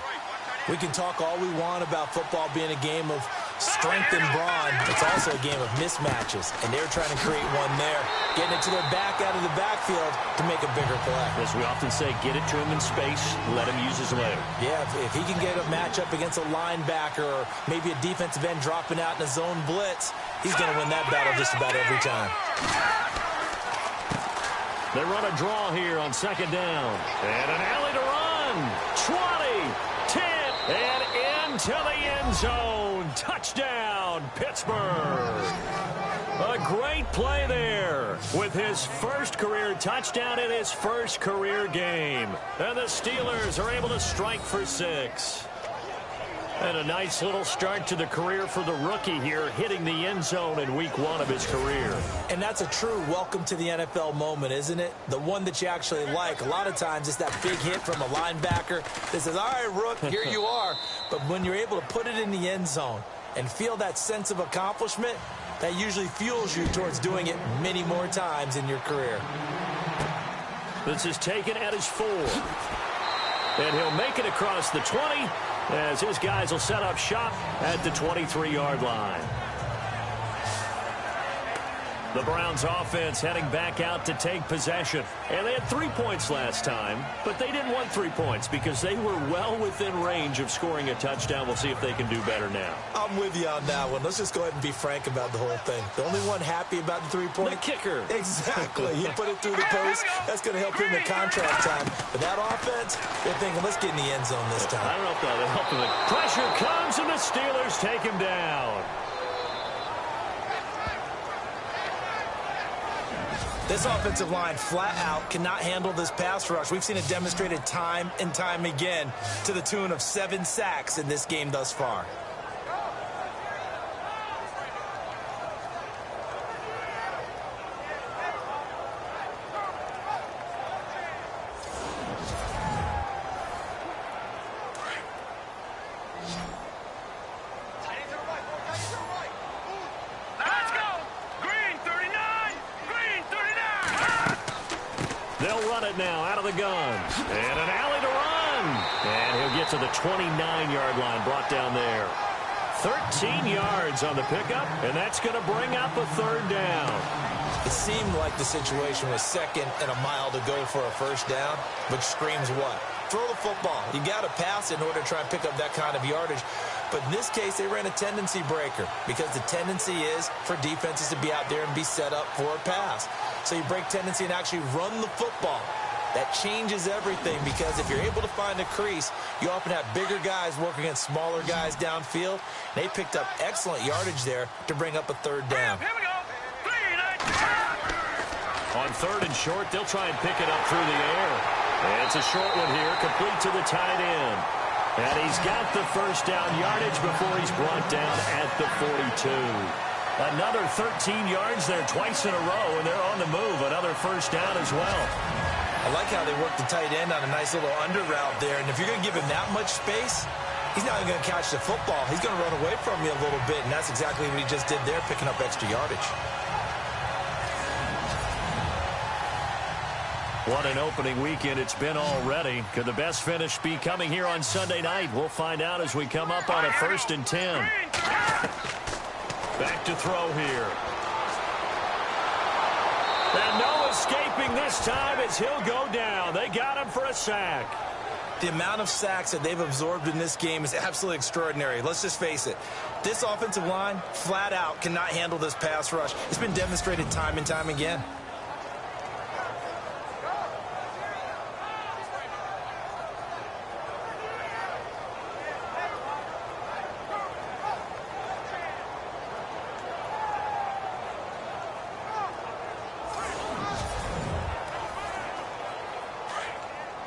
We can talk all we want about football being a game of strength and brawn. It's also a game of mismatches, and they're trying to create one there, getting it to their back out of the backfield to make a bigger play. As we often say, get it to him in space, let him use his leg. Yeah, if he can get a matchup against a linebacker or maybe a defensive end dropping out in a zone blitz, he's going to win that battle just about every time. They run a draw here on 2nd down. And an alley to run. 20, 10, and into the end zone. Touchdown, Pittsburgh. A great play there with his first career touchdown in his first career game. And the Steelers are able to strike for 6. And a nice little start to the career for the rookie here, hitting the end zone in week 1 of his career. And that's a true welcome to the NFL moment, isn't it? The one that you actually like. A lot of times it's that big hit from a linebacker that says, all right, Rook, here you are. But when you're able to put it in the end zone and feel that sense of accomplishment, that usually fuels you towards doing it many more times in your career. This is taken at his 4. And he'll make it across the 20 as his guys will set up shop at the 23-yard line. The Browns offense heading back out to take possession. And they had 3 points last time, but they didn't want 3 points because they were well within range of scoring a touchdown. We'll see if they can do better now. I'm with you on that one. Let's just go ahead and be frank about the whole thing. The only one happy about the 3-point. The kicker. Exactly. He put it through the post. That's going to help him in contract time. But that offense, they're thinking, let's get in the end zone this time. I don't know if that'll help him. Pressure comes, and the Steelers take him down. This offensive line flat out cannot handle this pass rush. We've seen it demonstrated time and time again to the tune of 7 sacks in this game thus far. Now out of the gun. And an alley to run. And he'll get to the 29-yard line, brought down there. 13 yards on the pickup, and that's going to bring up a 3rd down. It seemed like the situation was 2nd and a mile to go for a 1st down, which screams what? Throw the football. You got to pass in order to try and pick up that kind of yardage. But in this case, they ran a tendency breaker because the tendency is for defenses to be out there and be set up for a pass. So you break tendency and actually run the football. That changes everything because if you're able to find a crease, you often have bigger guys working against smaller guys downfield. They picked up excellent yardage there to bring up a third down. Here we go. 3 On third and short, they'll try and pick it up through the air. And it's a short one here, complete to the tight end. And he's got the first down yardage before he's brought down at the 42. Another 13 yards there twice in a row, and they're on the move. Another first down as well. I like how they work the tight end on a nice little under route there. And if you're going to give him that much space, he's not even going to catch the football. He's going to run away from you a little bit, and that's exactly what he just did there, picking up extra yardage. What an opening weekend it's been already. Could the best finish be coming here on Sunday night? We'll find out as we come up on a 1st and 10. Back to throw here. And no escaping this time as he'll go down. They got him for a sack. The amount of sacks that they've absorbed in this game is absolutely extraordinary. Let's just face it. This offensive line, flat out, cannot handle this pass rush. It's been demonstrated time and time again.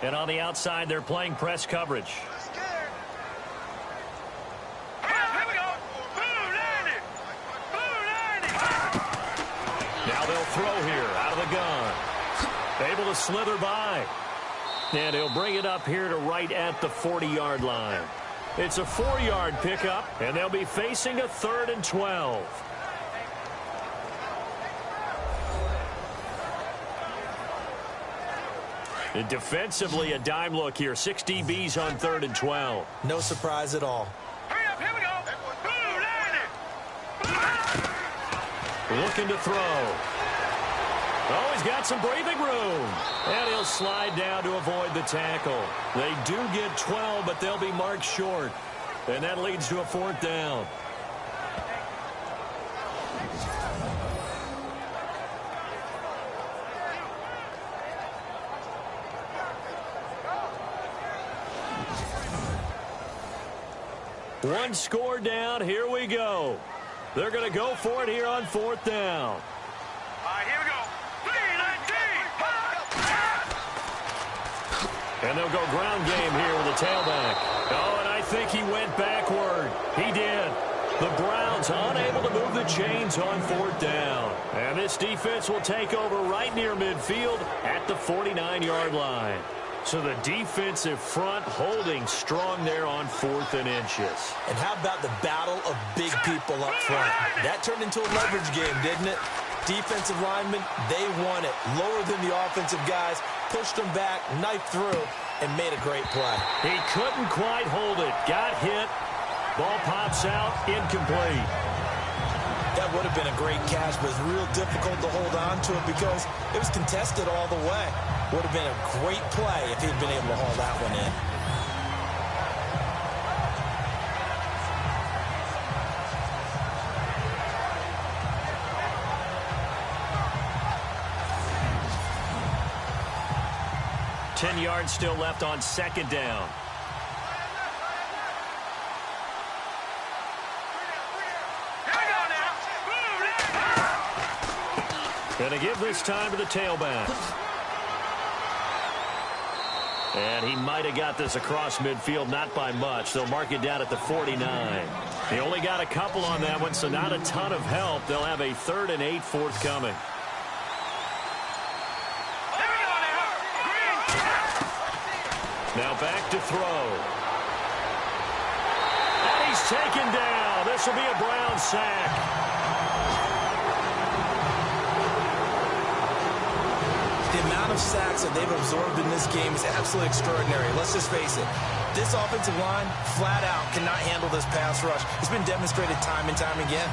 And on the outside, they're playing press coverage. Here we go. Blue 90. Blue 90. Now they'll throw here out of the gun. Able to slither by. And he'll bring it up here to right at the 40-yard line. It's a 4-yard pickup, and they'll be facing a 3rd and 12. And defensively, a dime look here. 6 DBs on 3rd and 12. No surprise at all. Hurry up. Here we go. Blue 90. Looking to throw. Oh, he's got some breathing room. And he'll slide down to avoid the tackle. They do get 12, but they'll be marked short. And that leads to a 4th down. One score down. Here we go. They're going to go for it here on 4th down. All right, here we go. 3-19. And they'll go ground game here with the tailback. Oh, and I think he went backward. He did. The Browns unable to move the chains on 4th down. And this defense will take over right near midfield at the 49-yard line. So the defensive front holding strong there on 4th and inches. And how about the battle of big people up front? That turned into a leverage game, didn't it? Defensive linemen, they won it. Lower than the offensive guys, pushed them back, knifed through, and made a great play. He couldn't quite hold it. Got hit. Ball pops out, incomplete. That would have been a great catch, but it's real difficult to hold on to it because it was contested all the way. Would have been a great play if he'd been able to haul that one in. Ten yards still left on 2nd down. Going to give this time to the tailback. And he might have got this across midfield, not by much. They'll mark it down at the 49. He only got a couple on that one, so not a ton of help. They'll have a 3rd and 8 forthcoming. Now back to throw. And he's taken down. This will be a Brown sack. The amount of sacks that they've absorbed in this game is absolutely extraordinary. Let's just face it. This offensive line, flat out, cannot handle this pass rush. It's been demonstrated time and time again.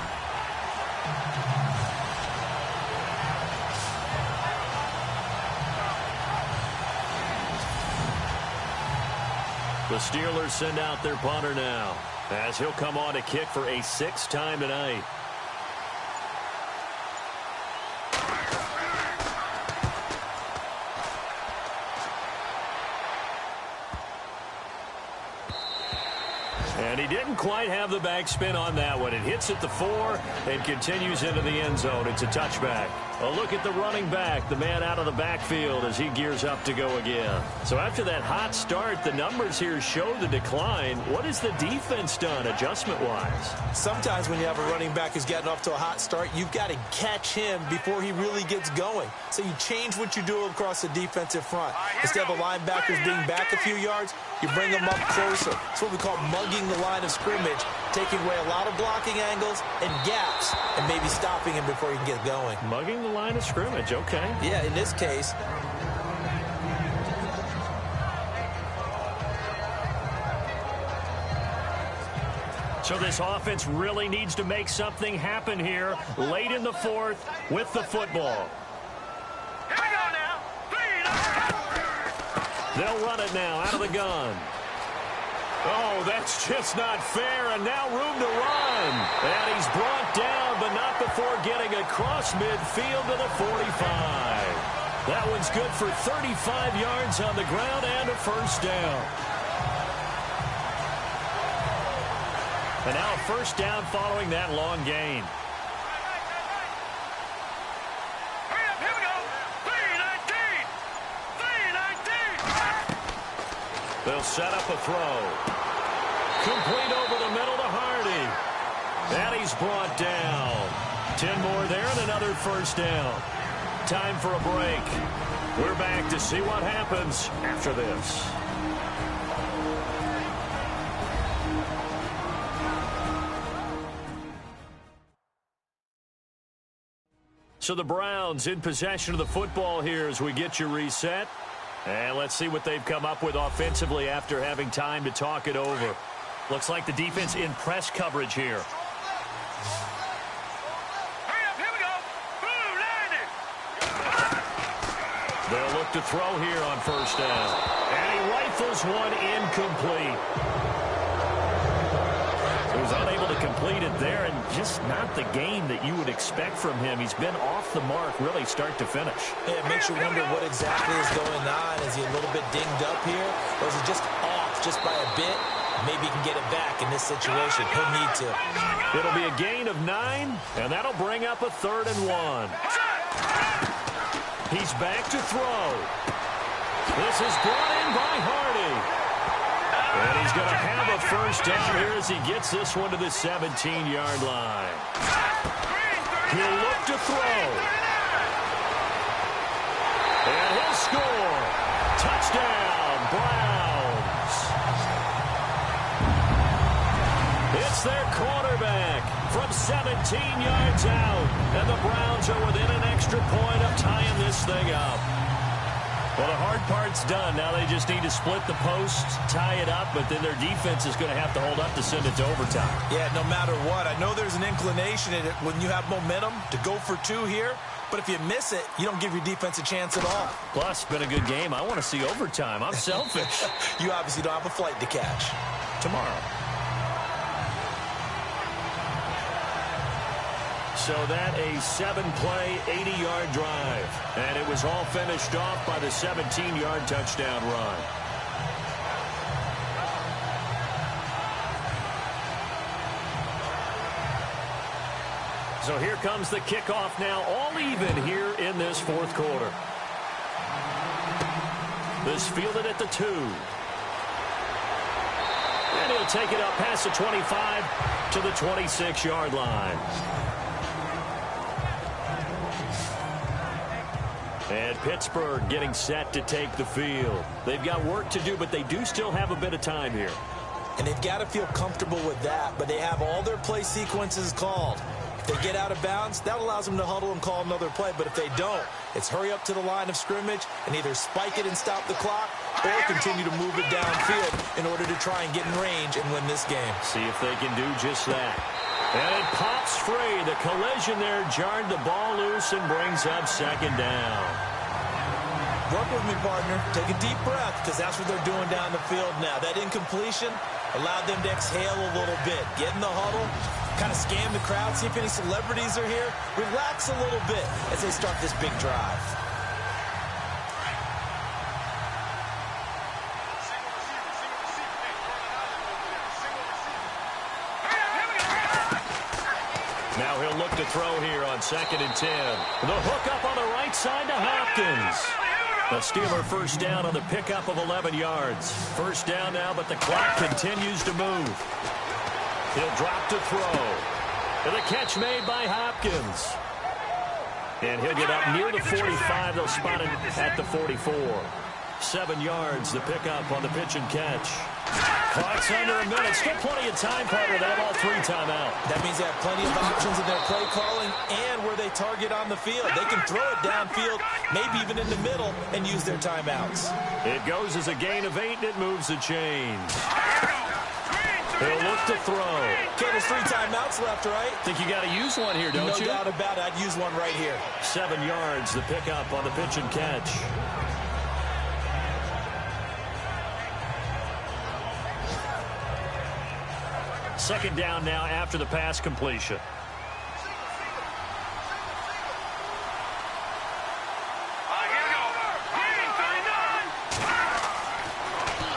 The Steelers send out their punter now, as he'll come on to kick for a 6th time tonight. And he didn't quite have the backspin on that one. It hits at the 4 and continues into the end zone. It's a touchback. A look at the running back, the man out of the backfield as he gears up to go again. So after that hot start, the numbers here show the decline. What has the defense done adjustment-wise? Sometimes when you have a running back who's getting off to a hot start, you've got to catch him before he really gets going. So you change what you do across the defensive front. Instead of the linebackers being back a few yards, you bring them up closer. It's what we call mugging the line of scrimmage, taking away a lot of blocking angles and gaps and maybe stopping him before he can get going. Mugging the line of scrimmage, okay. Yeah, in this case. So this offense really needs to make something happen here late in the 4th with the football. Here we go now. They'll run it now out of the gun. Oh, that's just not fair, and now room to run. And he's brought down, but not before getting across midfield to the 45. That one's good for 35 yards on the ground and a first down. And now a first down following that long gain. Here we go. 3-19. They'll set up a throw. Complete over the middle to Hardy. And he's brought down. 10 more there and another first down. Time for a break. We're back to see what happens after this. So the Browns in possession of the football here as we get you reset. And let's see what they've come up with offensively after having time to talk it over. Looks like the defense in press coverage here. Hurry up, here we go. They'll look to throw here on first down. And he rifles one incomplete. He was unable to complete it there, and just not the game that you would expect from him. He's been off the mark really start to finish. Yeah, it makes you wonder what exactly is going on. Is he a little bit dinged up here, or is he just off just by a bit? Maybe he can get it back in this situation. He'll need to. It'll be a gain of 9, and that'll bring up a 3rd and 1. He's back to throw. This is brought in by Hardy. And he's going to have a first down here as he gets this one to the 17-yard line. He'll look to throw. And he'll score. Touchdown, Browns. It's their quarterback from 17 yards out. And the Browns are within an extra point of tying this thing up. Well, the hard part's done. Now they just need to split the posts, tie it up, but then their defense is going to have to hold up to send it to overtime. Yeah, no matter what. I know there's an inclination in it when you have momentum to go for 2 here, but if you miss it, you don't give your defense a chance at all. Plus, it's been a good game. I want to see overtime. I'm selfish. You obviously don't have a flight to catch. Tomorrow. So that a 7-play, 80-yard drive. And it was all finished off by the 17-yard touchdown run. So here comes the kickoff now, all even here in this 4th quarter. This fielded at the 2. And he'll take it up past the 25 to the 26-yard line. And Pittsburgh getting set to take the field. They've got work to do, but they do still have a bit of time here. And they've got to feel comfortable with that, but they have all their play sequences called. If they get out of bounds, that allows them to huddle and call another play. But if they don't, it's hurry up to the line of scrimmage and either spike it and stop the clock or continue to move it downfield in order to try and get in range and win this game. See if they can do just that. And it pops free. The collision there jarred the ball loose and brings up 2nd down. Work with me, partner. Take a deep breath, because that's what they're doing down the field now. That incompletion allowed them to exhale a little bit. Get in the huddle, kind of scan the crowd, see if any celebrities are here. Relax a little bit as they start this big drive. Now he'll look to throw here on 2nd and 10. The hook up on the right side to Hopkins. The Steeler first down on the pickup of 11 yards. First down now, but the clock continues to move. He'll drop to throw. And the catch made by Hopkins. And he'll get up near the 45. They'll spot him at the 44. 7 yards, the pickup on the pitch and catch. Clock's under a minute. Still plenty of time, partner. They have all 3 timeout. That means they have plenty of options in their play calling and where they target on the field. They can throw it downfield, maybe even in the middle, and use their timeouts. It goes as a gain of 8, and it moves the chains. He'll look to throw. Okay, there's 3 timeouts left, right? Think you got to use one here, don't you? No doubt about it. I'd use one right here. 7 yards, the pickup on the pitch and catch. Second down now after the pass completion.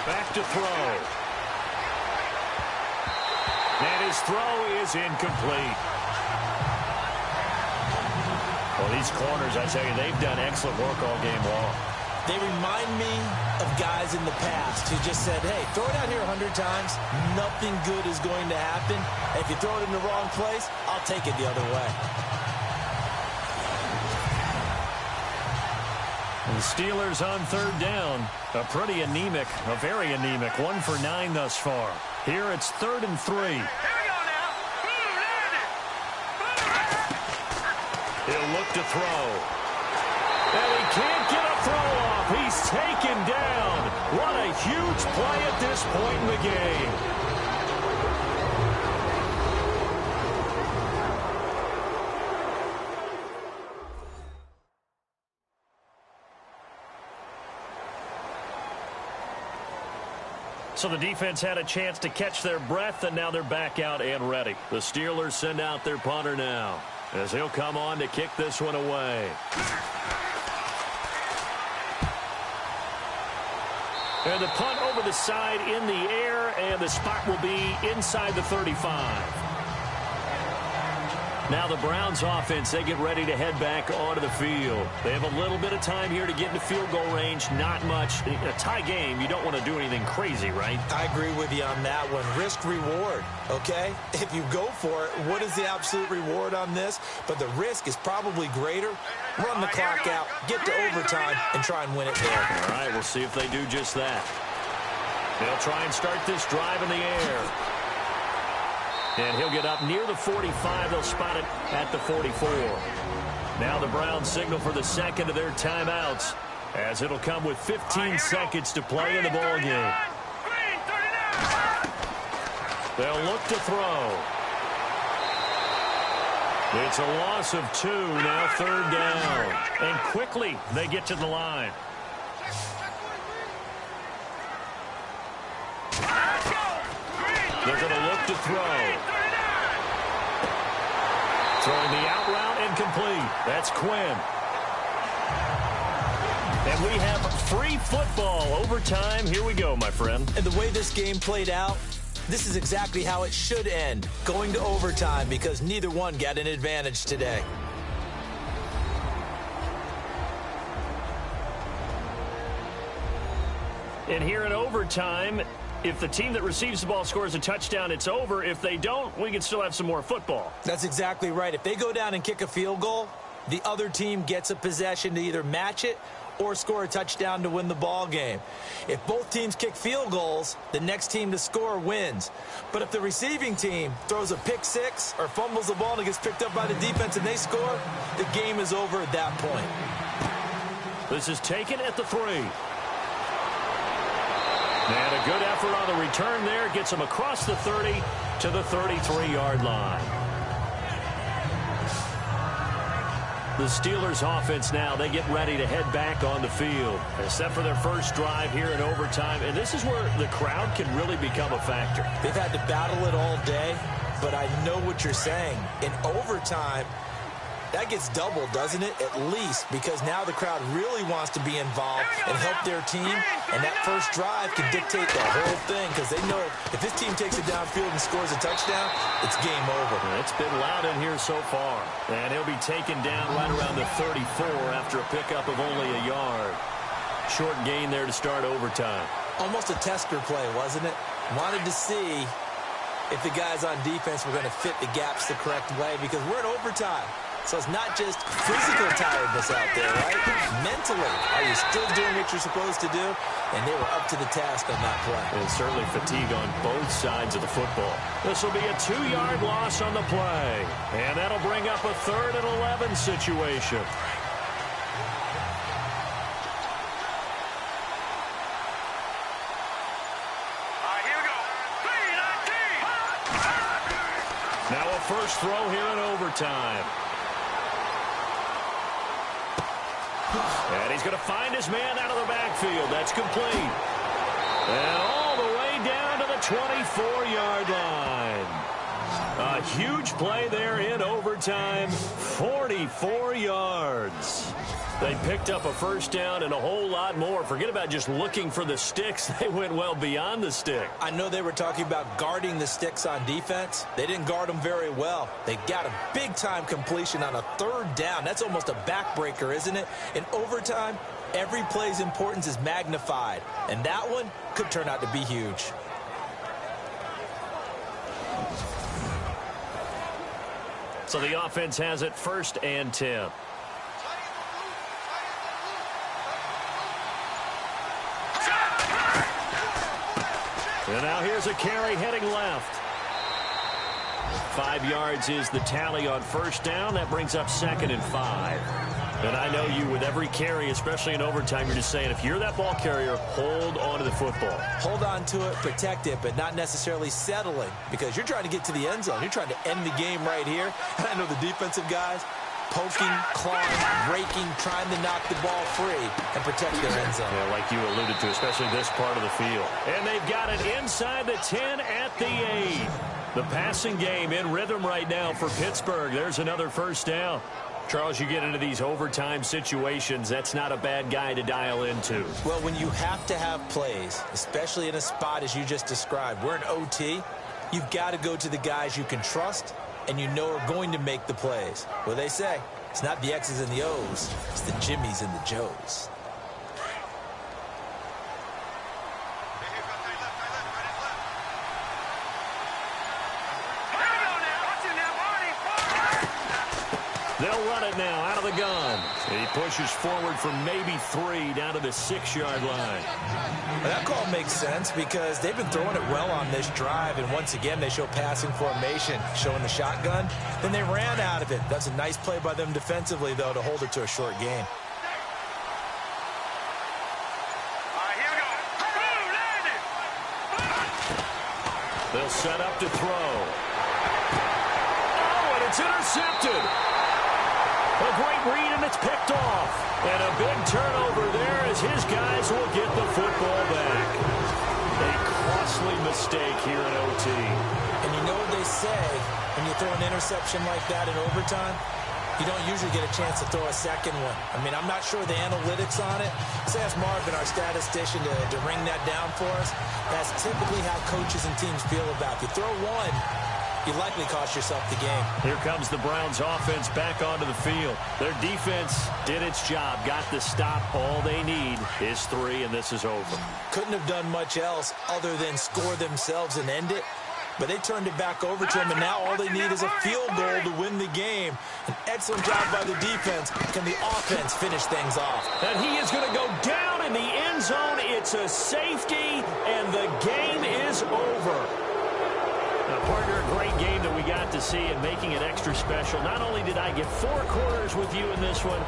Back to throw. And his throw is incomplete. Well, these corners, I tell you, they've done excellent work all game long. They remind me of guys in the past who just said, hey, throw it out here 100 times. Nothing good is going to happen. And if you throw it in the wrong place, I'll take it the other way. And the Steelers on 3rd down. A pretty anemic, a very anemic. 1 for 9 thus far. Here it's 3rd and 3. He'll look to throw. And he can't get a throw off. He's taken down. What a huge play at this point in the game. So the defense had a chance to catch their breath, and now they're back out and ready. The Steelers send out their punter now, as he'll come on to kick this one away. And the punt over the side in the air, and the spot will be inside the 35. Now the Browns offense, they get ready to head back onto the field. They have a little bit of time here to get into field goal range, not much. In a tie game, you don't want to do anything crazy, right? I agree with you on that one. Risk reward, okay? If you go for it, what is the absolute reward on this? But the risk is probably greater. Run the clock out, get to overtime, and try and win it there. All right, we'll see if they do just that. They'll try and start this drive in the air. And he'll get up near the 45. They'll spot it at the 44. Now the Browns signal for the second of their timeouts, as it'll come with 15 seconds to play in the ballgame. They'll look to throw. It's a loss of 2, now 3rd down. And quickly they get to the line. They're going to look to throw. Throwing the out route incomplete. That's Quinn. And we have free football overtime. Here we go, my friend. And the way this game played out, this is exactly how it should end, going to overtime, because neither one got an advantage today. And here in overtime, if the team that receives the ball scores a touchdown, it's over. If they don't, we can still have some more football. That's exactly right. If they go down and kick a field goal, the other team gets a possession to either match it or score a touchdown to win the ball game. If both teams kick field goals, the next team to score wins. But if the receiving team throws a pick six or fumbles the ball and it gets picked up by the defense and they score, the game is over at that point. This is taken at the 3. And a good effort on the return there. Gets him across the 30 to the 33-yard line. The Steelers offense now, they get ready to head back on the field. Except for their first drive here in overtime. And this is where the crowd can really become a factor. They've had to battle it all day, but I know what you're saying. In overtime, That gets doubled, doesn't it? At least, because now the crowd really wants to be involved and help their team, and that first drive can dictate the whole thing because they know if this team takes it downfield and scores a touchdown, it's game over. It's been loud in here so far, and he'll be taken down right around the 34 after a pickup of only a yard. Short gain there to start overtime. Almost a tester play, wasn't it? Wanted to see if the guys on defense were going to fit the gaps the correct way because we're in overtime. So it's not just physical tiredness out there, right? Mentally, are you still doing what you're supposed to do? And they were up to the task on that play. And certainly fatigue on both sides of the football. This will be a 2-yard loss on the play. And that'll bring up a 3rd and 11 situation. Now a first throw here in overtime. And he's going to find his man out of the backfield. That's complete. And all the way down to the 24-yard line. A huge play there in overtime. 44 yards. They picked up a first down and a whole lot more. Forget about just looking for the sticks. They went well beyond the stick. I know they were talking about guarding the sticks on defense. They didn't guard them very well. They got a big-time completion on a 3rd down. That's almost a backbreaker, isn't it? In overtime, every play's importance is magnified. And that one could turn out to be huge. So the offense has it 1st and 10. And now here's a carry heading left. 5 yards is the tally on first down. That brings up 2nd and 5. And I know you, with every carry, especially in overtime, you're just saying, if you're that ball carrier, hold on to the football. Hold on to it, protect it, but not necessarily settling because you're trying to get to the end zone. You're trying to end the game right here. And I know the defensive guys poking, clawing, raking, trying to knock the ball free and protect their end zone. Yeah, like you alluded to, especially this part of the field. And they've got it inside the 10 at the 8. The passing game in rhythm right now for Pittsburgh. There's another first down. Charles, you get into these overtime situations, that's not a bad guy to dial into. Well, when you have to have plays, especially in a spot as you just described, we're in OT, you've got to go to the guys you can trust and you know are going to make the plays. Well, they say, it's not the X's and the O's, it's the Jimmies and the Joes. They'll run it now out of the gun. He pushes forward for maybe 3 down to the 6-yard line. Well, that call makes sense because they've been throwing it well on this drive, and once again they show passing formation, showing the shotgun. Then they ran out of it. That's a nice play by them defensively, though, to hold it to a short gain. They'll set up to throw. Oh, and it's intercepted. A great read, and it's picked off. And a big turnover there as his guys will get the football back. A costly mistake here in OT. And you know what they say, when you throw an interception like that in overtime, you don't usually get a chance to throw a second one. I mean, I'm not sure the analytics on it. Let's ask Marvin, our statistician, to ring that down for us. That's typically how coaches and teams feel about it. If you throw one, you likely cost yourself the game. Here comes the Browns offense back onto the field. Their defense did its job, got the stop. All they need is 3, and this is over. Couldn't have done much else other than score themselves and end it. But they turned it back over to him, and now all they need is a field goal to win the game. An excellent job by the defense. Can the offense finish things off? And he is going to go down in the end zone. It's a safety, and the game is over. Now, partner, a great game that we got to see and making it extra special. Not only did I get 4 quarters with you in this one,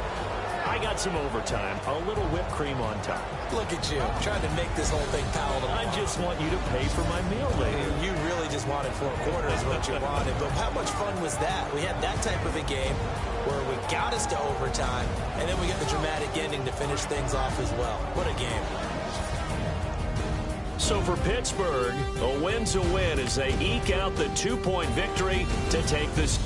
I got some overtime, a little whipped cream on top. Look at you, trying to make this whole thing palatable. I just want you to pay for my meal later. You really just wanted 4 quarters what you wanted, but how much fun was that? We had that type of a game where we got us to overtime, and then we get the dramatic ending to finish things off as well. What a game. So for Pittsburgh, a win's a win as they eke out the 2-point victory to take this.